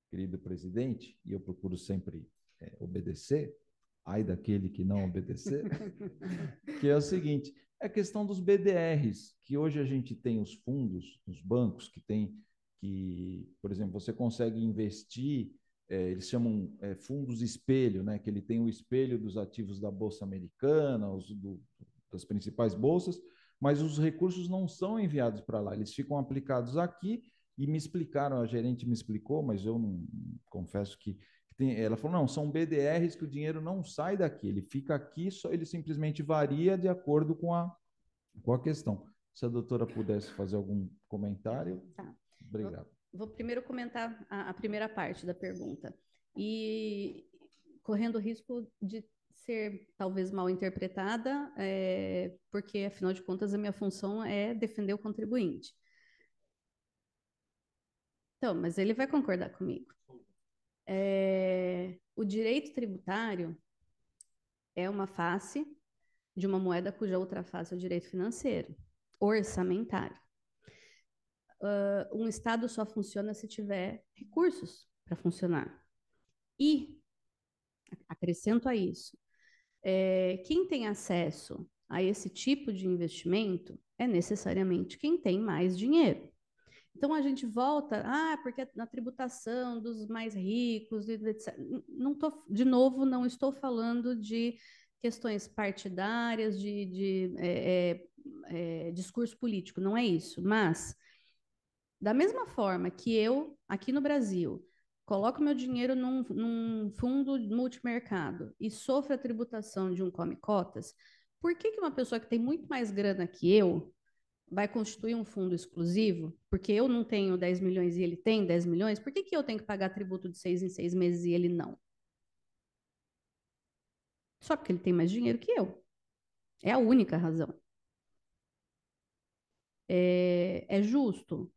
querido presidente, e eu procuro sempre obedecer, ai daquele que não obedecer, que é o seguinte, é a questão dos BDRs, que hoje a gente tem os fundos, os bancos que tem, que, por exemplo, você consegue investir, eles chamam fundos espelho, né, que ele tem o espelho dos ativos da Bolsa Americana, das principais bolsas, mas os recursos não são enviados para lá, eles ficam aplicados aqui, e me explicaram, a gerente me explicou, mas eu não confesso que ela falou, não, são BDRs que o dinheiro não sai daqui, ele fica aqui, só ele simplesmente varia de acordo com a questão. Se a doutora pudesse fazer algum comentário, tá. Obrigado. Vou primeiro comentar a primeira parte da pergunta. E correndo o risco de ser talvez mal interpretada, porque, afinal de contas, a minha função é defender o contribuinte. Então, mas ele vai concordar comigo. O direito tributário é uma face de uma moeda cuja outra face é o direito financeiro, orçamentário. Um Estado só funciona se tiver recursos para funcionar. E, acrescento a isso, quem tem acesso a esse tipo de investimento é necessariamente quem tem mais dinheiro. Então a gente volta, porque na tributação dos mais ricos, etc. Não tô, de novo, não estou falando de questões partidárias, de discurso político, não é isso. Mas, da mesma forma que eu, aqui no Brasil, coloco meu dinheiro num fundo multimercado e sofro a tributação de um come-cotas, por que uma pessoa que tem muito mais grana que eu vai constituir um fundo exclusivo? Porque eu não tenho 10 milhões e ele tem 10 milhões, por que eu tenho que pagar tributo de 6 em 6 meses e ele não? Só porque ele tem mais dinheiro que eu. É a única razão. É justo?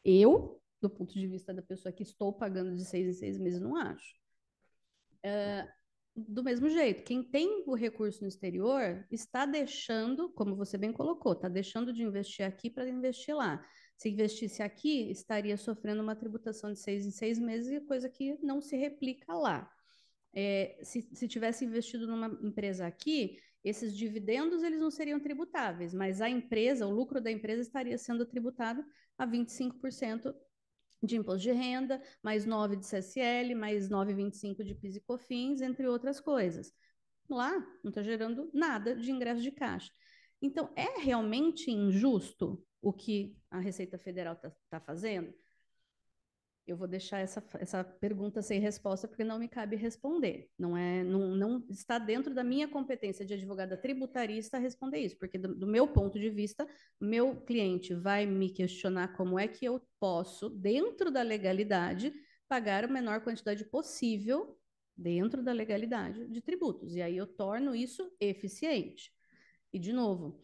Eu, do ponto de vista da pessoa que estou pagando de 6 em 6 meses, não acho. Do mesmo jeito, quem tem o recurso no exterior está deixando, como você bem colocou, está deixando de investir aqui para investir lá. Se investisse aqui, estaria sofrendo uma tributação de 6 em 6 meses, coisa que não se replica lá. Se tivesse investido numa empresa aqui, esses dividendos eles não seriam tributáveis, mas a empresa, o lucro da empresa estaria sendo tributado a 25% de imposto de renda, mais 9 de CSL, mais 9,25 de PIS e COFINS, entre outras coisas. Lá não está gerando nada de ingresso de caixa. Então, é realmente injusto o que a Receita Federal está fazendo? Eu vou deixar essa pergunta sem resposta, porque não me cabe responder. Não está dentro da minha competência de advogada tributarista responder isso, porque do meu ponto de vista, meu cliente vai me questionar como é que eu posso, dentro da legalidade, pagar a menor quantidade possível, dentro da legalidade, de tributos. E aí eu torno isso eficiente. E, de novo,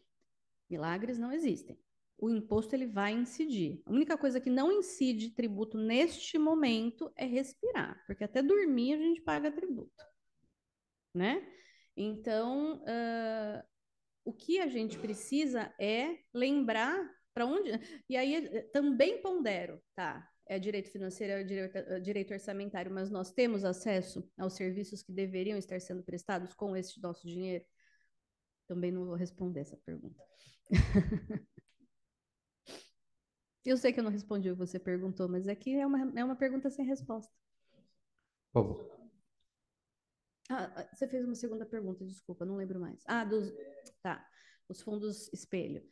milagres não existem. O imposto ele vai incidir. A única coisa que não incide tributo neste momento é respirar, porque até dormir a gente paga tributo, né? Então, o que a gente precisa é lembrar para onde. E aí também pondero, tá? É direito financeiro, é direito orçamentário, mas nós temos acesso aos serviços que deveriam estar sendo prestados com esse nosso dinheiro? Também não vou responder essa pergunta. Eu sei que eu não respondi o que você perguntou, mas aqui é uma pergunta sem resposta. Por favor. Você fez uma segunda pergunta, desculpa, não lembro mais. Tá, os fundos espelho.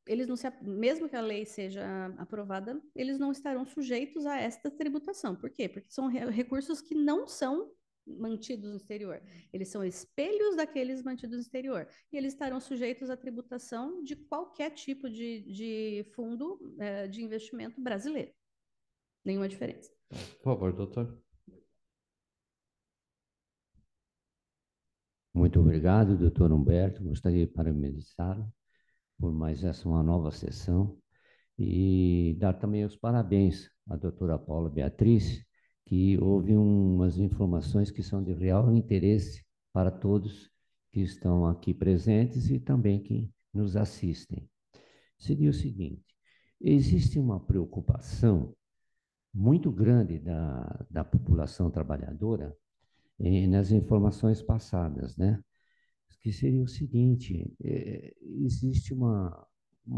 Eles não mesmo que a lei seja aprovada, eles não estarão sujeitos a esta tributação. Por quê? Porque são recursos que não são mantidos no exterior. Eles são espelhos daqueles mantidos no exterior. E eles estarão sujeitos à tributação de qualquer tipo de fundo de investimento brasileiro. Nenhuma diferença. Por favor, doutor. Muito obrigado, doutor Humberto. Gostaria de parabenizá-lo por mais uma nova sessão e dar também os parabéns à doutora Paula Beatriz, que houve umas informações que são de real interesse para todos que estão aqui presentes e também que nos assistem. Seria o seguinte: existe uma preocupação muito grande da população trabalhadora nas informações passadas, né? Que seria o seguinte: existe uma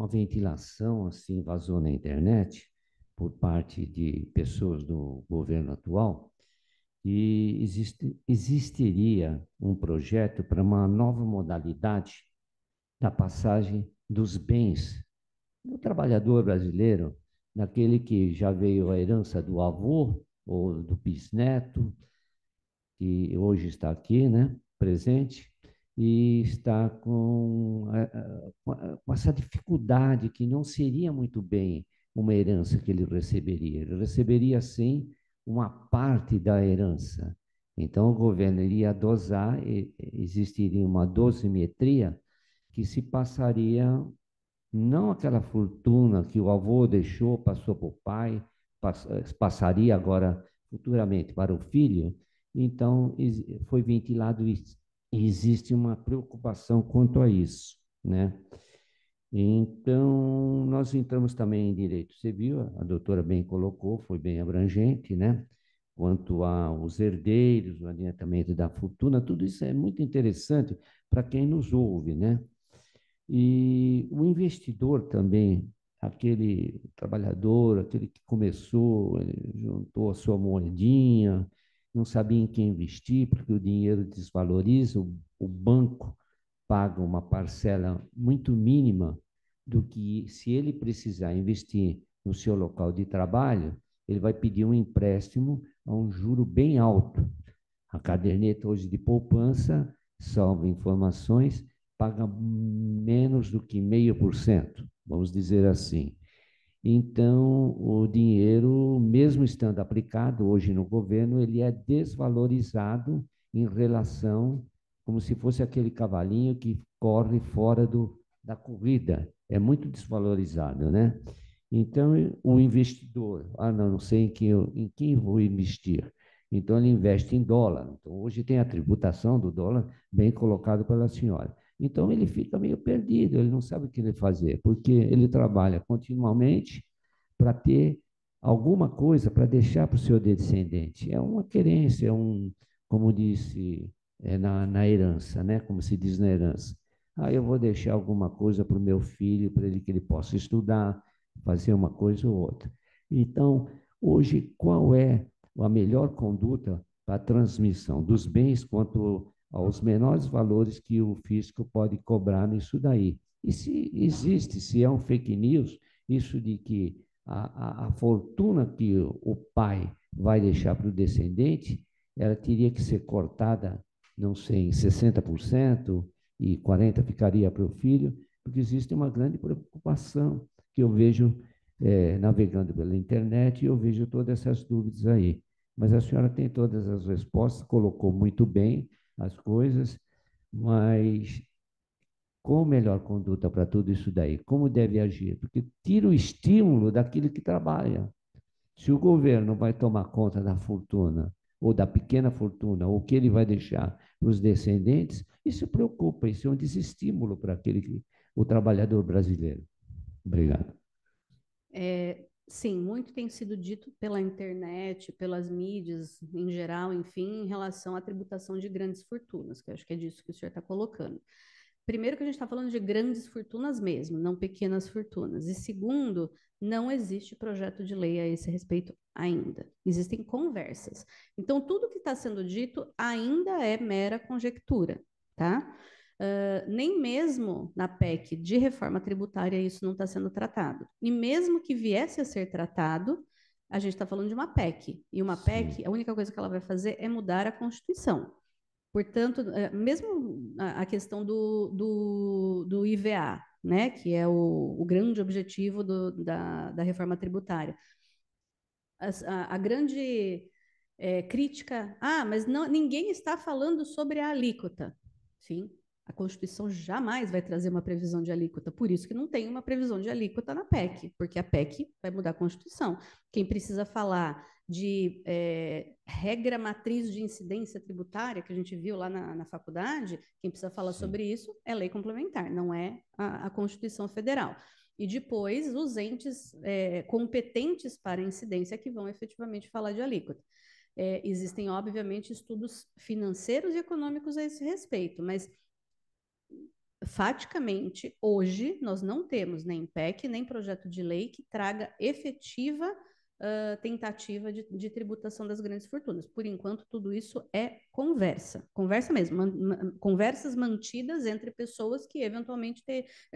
ventilação assim, vazou na internet por parte de pessoas do governo atual, e existiria um projeto para uma nova modalidade da passagem dos bens do trabalhador brasileiro, daquele que já veio a herança do avô ou do bisneto, que hoje está aqui, né, presente, e está com essa dificuldade que não seria muito bem uma herança que ele receberia. Ele receberia, sim, uma parte da herança. Então, o governo iria dosar, existiria uma dosimetria que se passaria não aquela fortuna que o avô deixou, passou para o pai, passaria agora futuramente para o filho. Então, foi ventilado isso. E existe uma preocupação quanto a isso, né? Então, nós entramos também em direito civil, a doutora bem colocou, foi bem abrangente, né? Quanto aos herdeiros, o adiantamento da fortuna, tudo isso é muito interessante para quem nos ouve, né? E o investidor também, aquele trabalhador, aquele que começou, juntou a sua moedinha, não sabia em quem investir, porque o dinheiro desvaloriza, o banco paga uma parcela muito mínima do que, se ele precisar investir no seu local de trabalho, ele vai pedir um empréstimo a um juro bem alto. A caderneta hoje de poupança, salvo informações, paga menos do que 0,5%, vamos dizer assim. Então, o dinheiro, mesmo estando aplicado hoje no governo, ele é desvalorizado em relação, como se fosse aquele cavalinho que corre fora da corrida. É muito desvalorizado, né? Então, o investidor, não sei em quem vou investir. Então, ele investe em dólar. Então, hoje tem a tributação do dólar, bem colocado pela senhora. Então, ele fica meio perdido, ele não sabe o que ele fazer, porque ele trabalha continuamente para ter alguma coisa para deixar para o seu descendente. É uma querência, como disse na herança, né? Como se diz na herança. Eu vou deixar alguma coisa para o meu filho, para ele que ele possa estudar, fazer uma coisa ou outra. Então, hoje, qual é a melhor conduta para a transmissão dos bens quanto aos menores valores que o fisco pode cobrar nisso daí? E se existe, se é um fake news, isso de que a fortuna que o pai vai deixar para o descendente, ela teria que ser cortada, não sei, em 60% e 40% ficaria para o filho, porque existe uma grande preocupação que eu vejo navegando pela internet e eu vejo todas essas dúvidas aí. Mas a senhora tem todas as respostas, colocou muito bem as coisas, mas qual a melhor conduta para tudo isso daí? Como deve agir? Porque tira o estímulo daquilo que trabalha. Se o governo vai tomar conta da fortuna, ou da pequena fortuna, ou o que ele vai deixar para os descendentes, isso preocupa, isso é um desestímulo para o trabalhador brasileiro. Obrigado. Sim, muito tem sido dito pela internet, pelas mídias em geral, enfim, em relação à tributação de grandes fortunas, que eu acho que é disso que o senhor está colocando. primeiro que a gente está falando de grandes fortunas mesmo, não pequenas fortunas. E segundo, não existe projeto de lei a esse respeito ainda. Existem conversas. Então, tudo que está sendo dito ainda é mera conjectura, tá? Nem mesmo na PEC de reforma tributária isso não está sendo tratado. E mesmo que viesse a ser tratado, a gente está falando de uma PEC. E uma PEC, a única coisa que ela vai fazer é mudar a Constituição. Portanto, mesmo a questão do IVA, né, que é o grande objetivo da reforma tributária. A grande crítica, mas não, ninguém está falando sobre a alíquota. Sim, a Constituição jamais vai trazer uma previsão de alíquota, por isso que não tem uma previsão de alíquota na PEC, porque a PEC vai mudar a Constituição. Quem precisa falar de regra matriz de incidência tributária, que a gente viu lá na faculdade, quem precisa falar sobre isso é lei complementar, não é a Constituição Federal. E depois os entes competentes para incidência que vão efetivamente falar de alíquota. Existem, obviamente, estudos financeiros e econômicos a esse respeito, mas faticamente, hoje, nós não temos nem PEC, nem projeto de lei que traga efetiva tentativa de tributação das grandes fortunas. Por enquanto, tudo isso é conversa mesmo, conversas mantidas entre pessoas que eventualmente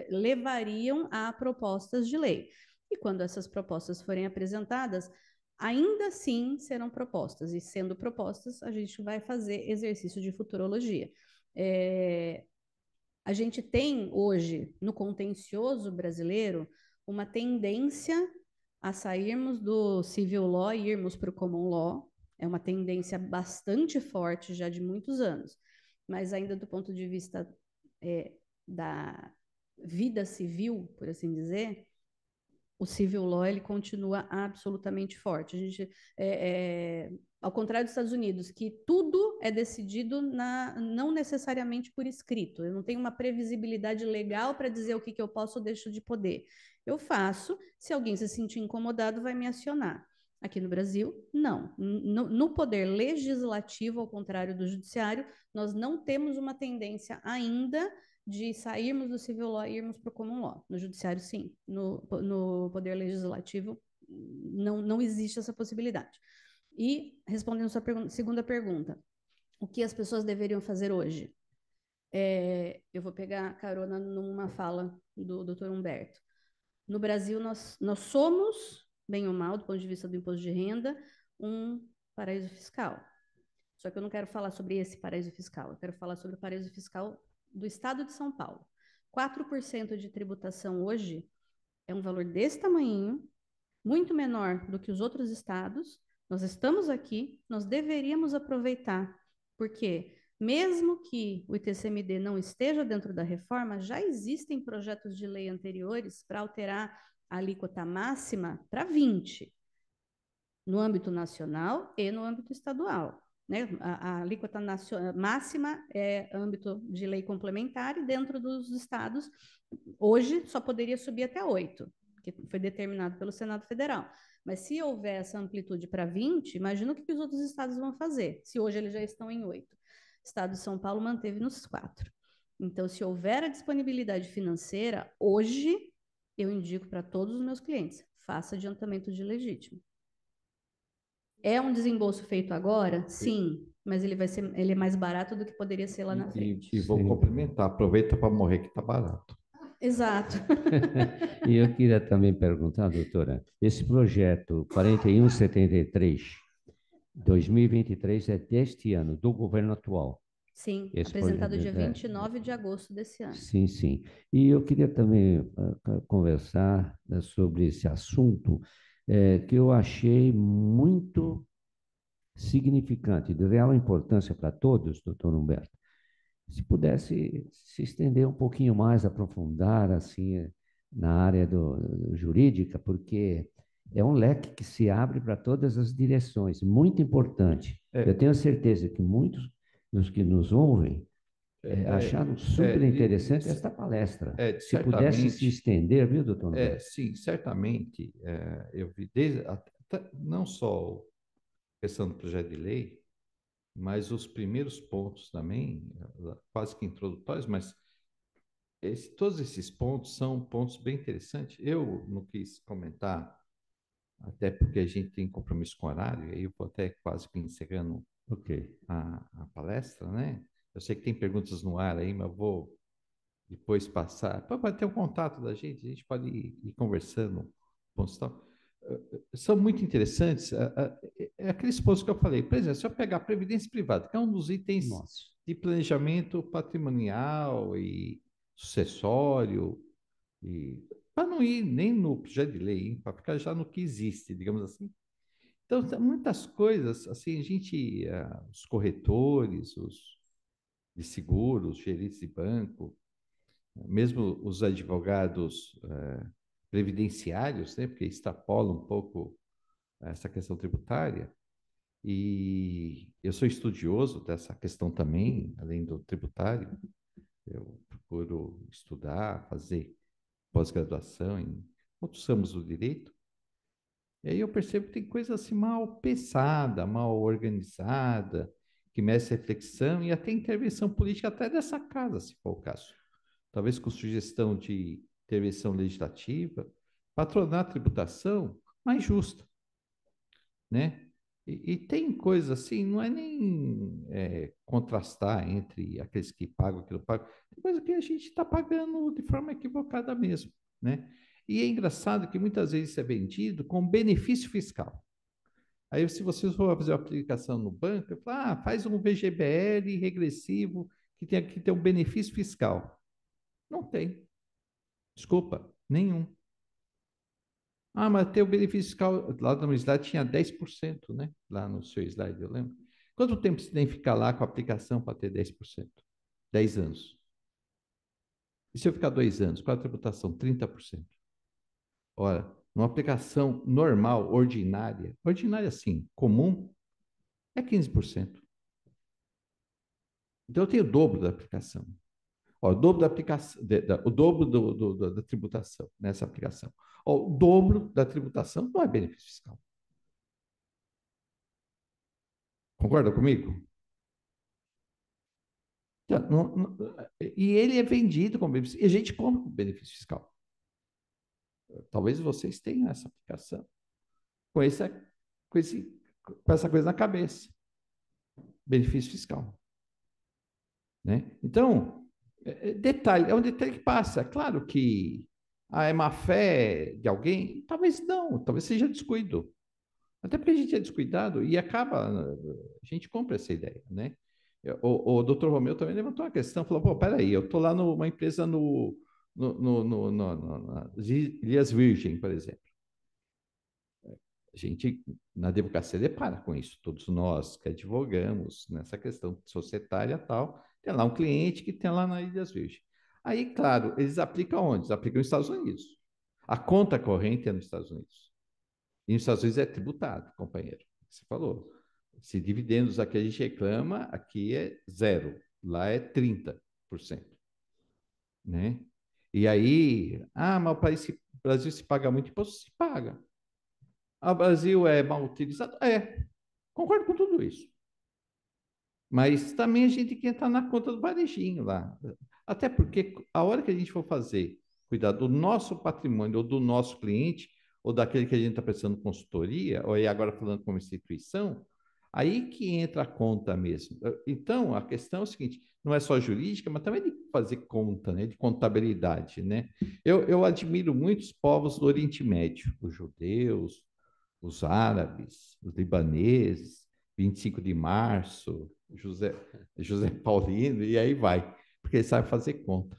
levariam a propostas de lei. E quando essas propostas forem apresentadas, ainda assim serão propostas, e sendo propostas, a gente vai fazer exercício de futurologia. A gente tem hoje, no contencioso brasileiro, uma tendência a sairmos do civil law e irmos para o common law. É uma tendência bastante forte já de muitos anos, mas ainda do ponto de vista da vida civil, por assim dizer, o civil law ele continua absolutamente forte. A gente, ao contrário dos Estados Unidos, que tudo é decidido não necessariamente por escrito. Eu não tenho uma previsibilidade legal para dizer o que eu posso ou deixo de poder. Eu faço, se alguém se sentir incomodado, vai me acionar. Aqui no Brasil, não. No poder legislativo, ao contrário do judiciário, nós não temos uma tendência ainda de sairmos do civil law e irmos para o common law. No judiciário, sim. No poder legislativo, não existe essa possibilidade. E, respondendo a sua segunda pergunta, o que as pessoas deveriam fazer hoje? Eu vou pegar carona numa fala do Dr. Humberto. No Brasil, nós somos, bem ou mal, do ponto de vista do imposto de renda, um paraíso fiscal. Só que eu não quero falar sobre esse paraíso fiscal, eu quero falar sobre o paraíso fiscal do estado de São Paulo. 4% de tributação hoje é um valor desse tamanho, muito menor do que os outros estados. Nós estamos aqui, nós deveríamos aproveitar, porque mesmo que o ITCMD não esteja dentro da reforma, já existem projetos de lei anteriores para alterar a alíquota máxima para 20%, no âmbito nacional e no âmbito estadual. Né? A alíquota máxima é âmbito de lei complementar e dentro dos estados, hoje só poderia subir até 8%, que foi determinado pelo Senado Federal. Mas se houver essa amplitude para 20%, imagina o que os outros estados vão fazer, se hoje eles já estão em 8%. O estado de São Paulo manteve nos 4%. Então, se houver a disponibilidade financeira, hoje eu indico para todos os meus clientes, faça adiantamento de legítimo. É um desembolso feito agora? Sim, mas ele é mais barato do que poderia ser lá na frente. E vou complementar, aproveita para morrer que está barato. Exato. E eu queria também perguntar, doutora, esse projeto 4173, 2023 é deste ano, do governo atual. Sim, apresentado dia 29 de agosto desse ano. Sim, sim. E eu queria também conversar sobre esse assunto, que eu achei muito significante, de real importância para todos, doutor Humberto. Se pudesse se estender um pouquinho mais, aprofundar assim na área jurídica, porque é um leque que se abre para todas as direções, muito importante. Eu tenho certeza que muitos dos que nos ouvem acharam super interessante esta palestra. Se pudesse se estender, viu, doutor Humberto? Sim, certamente. Eu vi não só a questão do projeto de lei, mas os primeiros pontos também, quase que introdutórios, mas todos esses pontos são pontos bem interessantes. Eu não quis comentar, até porque a gente tem compromisso com horário, e eu vou até quase que encerrando a palestra, né? Eu sei que tem perguntas no ar aí, mas eu vou depois passar. Para ter o contato da gente, a gente pode ir conversando. Pontos tal. São muito interessantes. É aqueles pontos que eu falei. Por exemplo, se eu pegar a Previdência Privada, que é um dos itens de planejamento patrimonial e sucessório, e para não ir nem no projeto de lei, para ficar já no que existe, digamos assim. Então, muitas coisas, assim, os corretores, os de seguros, gerentes de banco, mesmo os advogados previdenciários, né, porque extrapolam um pouco essa questão tributária, e eu sou estudioso dessa questão também, além do tributário, eu procuro estudar, fazer pós-graduação em outros ramos do direito, e aí eu percebo que tem coisa assim mal pensada, mal organizada, que merece reflexão e até intervenção política até dessa casa, se for o caso. Talvez com sugestão de intervenção legislativa, para tornar a tributação mais justa, né? E tem coisas assim, não é nem contrastar entre aqueles que pagam e que não pagam, tem coisa que a gente está pagando de forma equivocada mesmo, né? E é engraçado que muitas vezes isso é vendido com benefício fiscal. Aí, se vocês for fazer uma aplicação no banco, eu falo, faz um VGBL regressivo que tem que ter um benefício fiscal. Não tem. Desculpa, nenhum. Mas tem o benefício fiscal. Lá no slide tinha 10%, né? Lá no seu slide, eu lembro. Quanto tempo você tem que ficar lá com a aplicação para ter 10%? 10 anos. E se eu ficar 2 anos? Qual a tributação? 30%. Ora, numa aplicação normal, ordinária sim, comum, é 15%. Então eu tenho o dobro da aplicação. O dobro da aplicação, o dobro da tributação nessa aplicação. O dobro da tributação não é benefício fiscal. Concorda comigo? E ele é vendido como benefício, e a gente compra com benefício fiscal. Talvez vocês tenham essa aplicação com, com essa coisa na cabeça. Benefício fiscal. Né? Então, é um detalhe que passa. Claro que é má fé de alguém? Talvez não, talvez seja descuido. Até porque a gente é descuidado e acaba, a gente compra essa ideia, né? O doutor Romeu também levantou uma questão, falou, pô, peraí, eu estou lá numa empresa nas Ilhas Virgem, por exemplo. A gente, na advocacia, depara com isso. Todos nós que advogamos nessa questão societária e tal, tem lá um cliente que tem lá na Ilhas Virgem. Aí, claro, eles aplicam onde? Eles aplicam nos Estados Unidos. A conta corrente é nos Estados Unidos. E nos Estados Unidos é tributado, companheiro. Você falou. Se dividendos aqui a gente reclama, aqui é 0. Lá é 30%. Né? E aí, mas o Brasil se paga muito imposto? Se paga. O Brasil é mal utilizado? Concordo com tudo isso. Mas também a gente tem que entrar na conta do varejinho lá. Até porque a hora que a gente for cuidar do nosso patrimônio ou do nosso cliente, ou daquele que a gente está prestando consultoria, ou aí agora falando como instituição, aí que entra a conta mesmo. Então, a questão é o seguinte, não é só jurídica, mas também de fazer conta, né? De contabilidade, né? Eu admiro muitos povos do Oriente Médio, os judeus, os árabes, os libaneses, 25 de março, José Paulino, e aí vai, porque ele sabe fazer conta.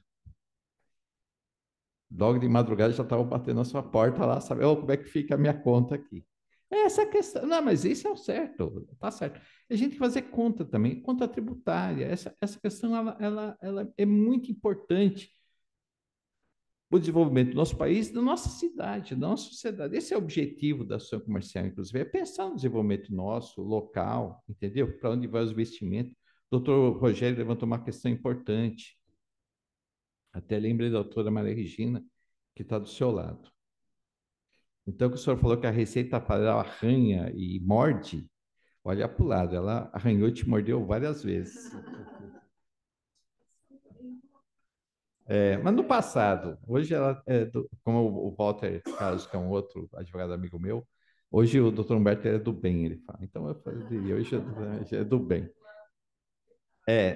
Logo de madrugada já estava batendo na sua porta lá, sabe? Como é que fica a minha conta aqui? Essa questão, não, mas isso é o certo, tá certo. A gente tem que fazer conta também, conta tributária. Essa questão ela é muito importante o desenvolvimento do nosso país, da nossa cidade, da nossa sociedade. Esse é o objetivo da ação comercial, inclusive, é pensar no desenvolvimento nosso, local, entendeu? Para onde vai os investimentos. O doutor Rogério levantou uma questão importante. Até lembrei da doutora Maria Regina, que está do seu lado. Então, que o senhor falou que a Receita Federal arranha e morde, olha para o lado, ela arranhou e te mordeu várias vezes. Mas no passado, hoje ela como o Walter Carlos, que é um outro advogado amigo meu, hoje o doutor Humberto é do bem, ele fala. Então eu diria, hoje é do bem.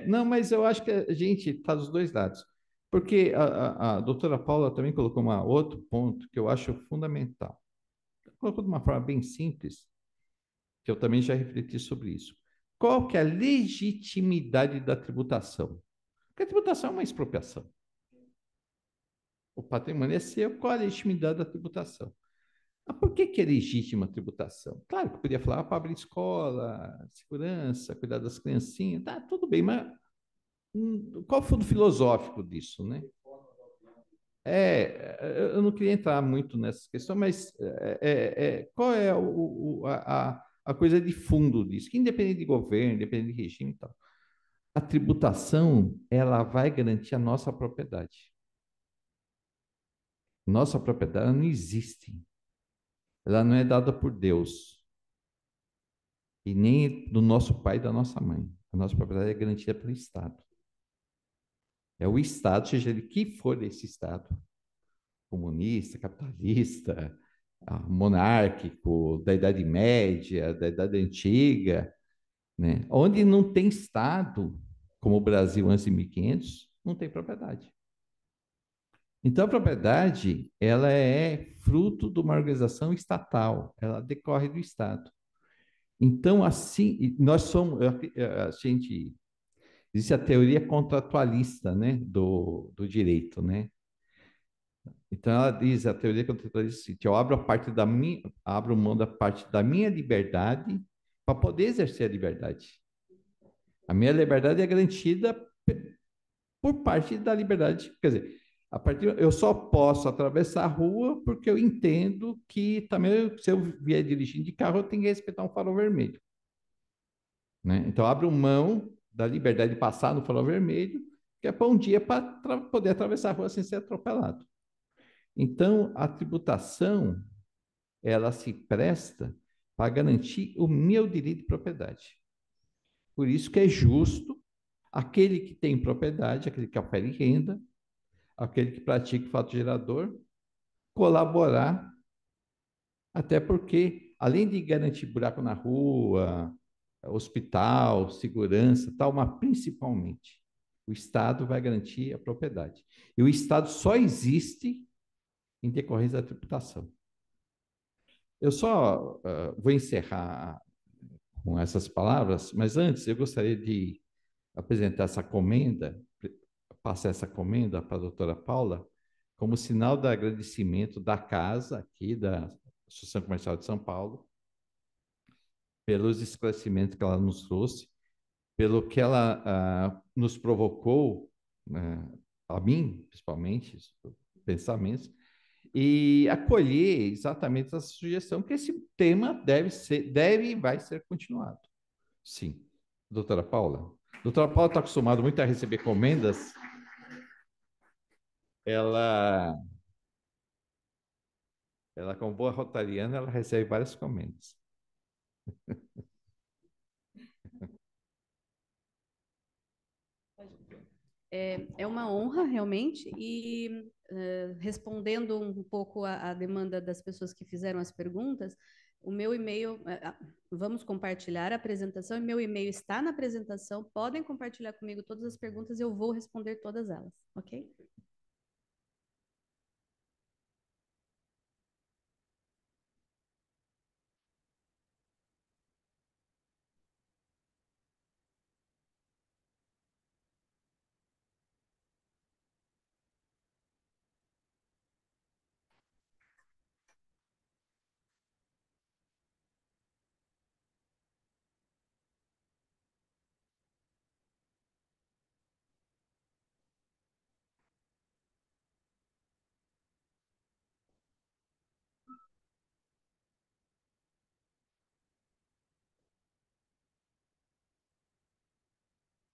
Não, mas eu acho que a gente está dos dois lados. Porque a doutora Paula também colocou outro ponto que eu acho fundamental. Colocou de uma forma bem simples, que eu também já refleti sobre isso. Qual que é a legitimidade da tributação? Porque a tributação é uma expropriação. O patrimônio é seu, qual a legitimidade da tributação? Mas por que é legítima a tributação? Claro que eu podia falar para abrir escola, segurança, cuidar das criancinhas, tá, tudo bem, mas qual o fundo filosófico disso, né? Eu não queria entrar muito nessa questão, mas qual é a coisa de fundo disso? Que independente de governo, independente de regime e tal, a tributação, ela vai garantir a nossa propriedade. Nossa propriedade não existe. Ela não é dada por Deus e nem do nosso pai e da nossa mãe. A nossa propriedade é garantida pelo Estado. É o Estado, seja ele que for esse Estado, comunista, capitalista, monárquico, da Idade Média, da Idade Antiga, né? Onde não tem Estado, como o Brasil antes de 1500, não tem propriedade. Então, a propriedade, ela é fruto de uma organização estatal, ela decorre do Estado. Então, assim, nós somos, a gente, existe a teoria contratualista, né, do direito, né? Então, ela diz, a teoria contratualista, é eu abro mão da parte da minha liberdade para poder exercer a liberdade. A minha liberdade é garantida por parte da liberdade, quer dizer, eu só posso atravessar a rua porque eu entendo que também, se eu vier dirigindo de carro, eu tenho que respeitar um farol vermelho. Né? Então, abro mão da liberdade de passar no farol vermelho, que é para um dia para poder atravessar a rua sem ser atropelado. Então, a tributação, ela se presta para garantir o meu direito de propriedade. Por isso que é justo aquele que tem propriedade, aquele que opera em renda, aquele que pratica o fato gerador, colaborar, até porque, além de garantir buraco na rua, hospital, segurança, tal, mas principalmente, o Estado vai garantir a propriedade. E o Estado só existe em decorrência da tributação. Eu só vou encerrar com essas palavras, mas antes eu gostaria de apresentar essa comenda, passar essa comenda para a doutora Paula, como sinal de agradecimento da casa aqui, da Associação Comercial de São Paulo, pelos esclarecimentos que ela nos trouxe, pelo que ela nos provocou, a mim, principalmente, pensamentos, e acolher exatamente essa sugestão que esse tema deve e vai ser continuado. Sim. Doutora Paula? Doutora Paula está acostumada muito a receber comendas. Ela, como boa rotariana, ela recebe várias comendas. É uma honra, realmente, e respondendo um pouco a demanda das pessoas que fizeram as perguntas, o meu e-mail, vamos compartilhar a apresentação, e meu e-mail está na apresentação, podem compartilhar comigo todas as perguntas, eu vou responder todas elas, ok?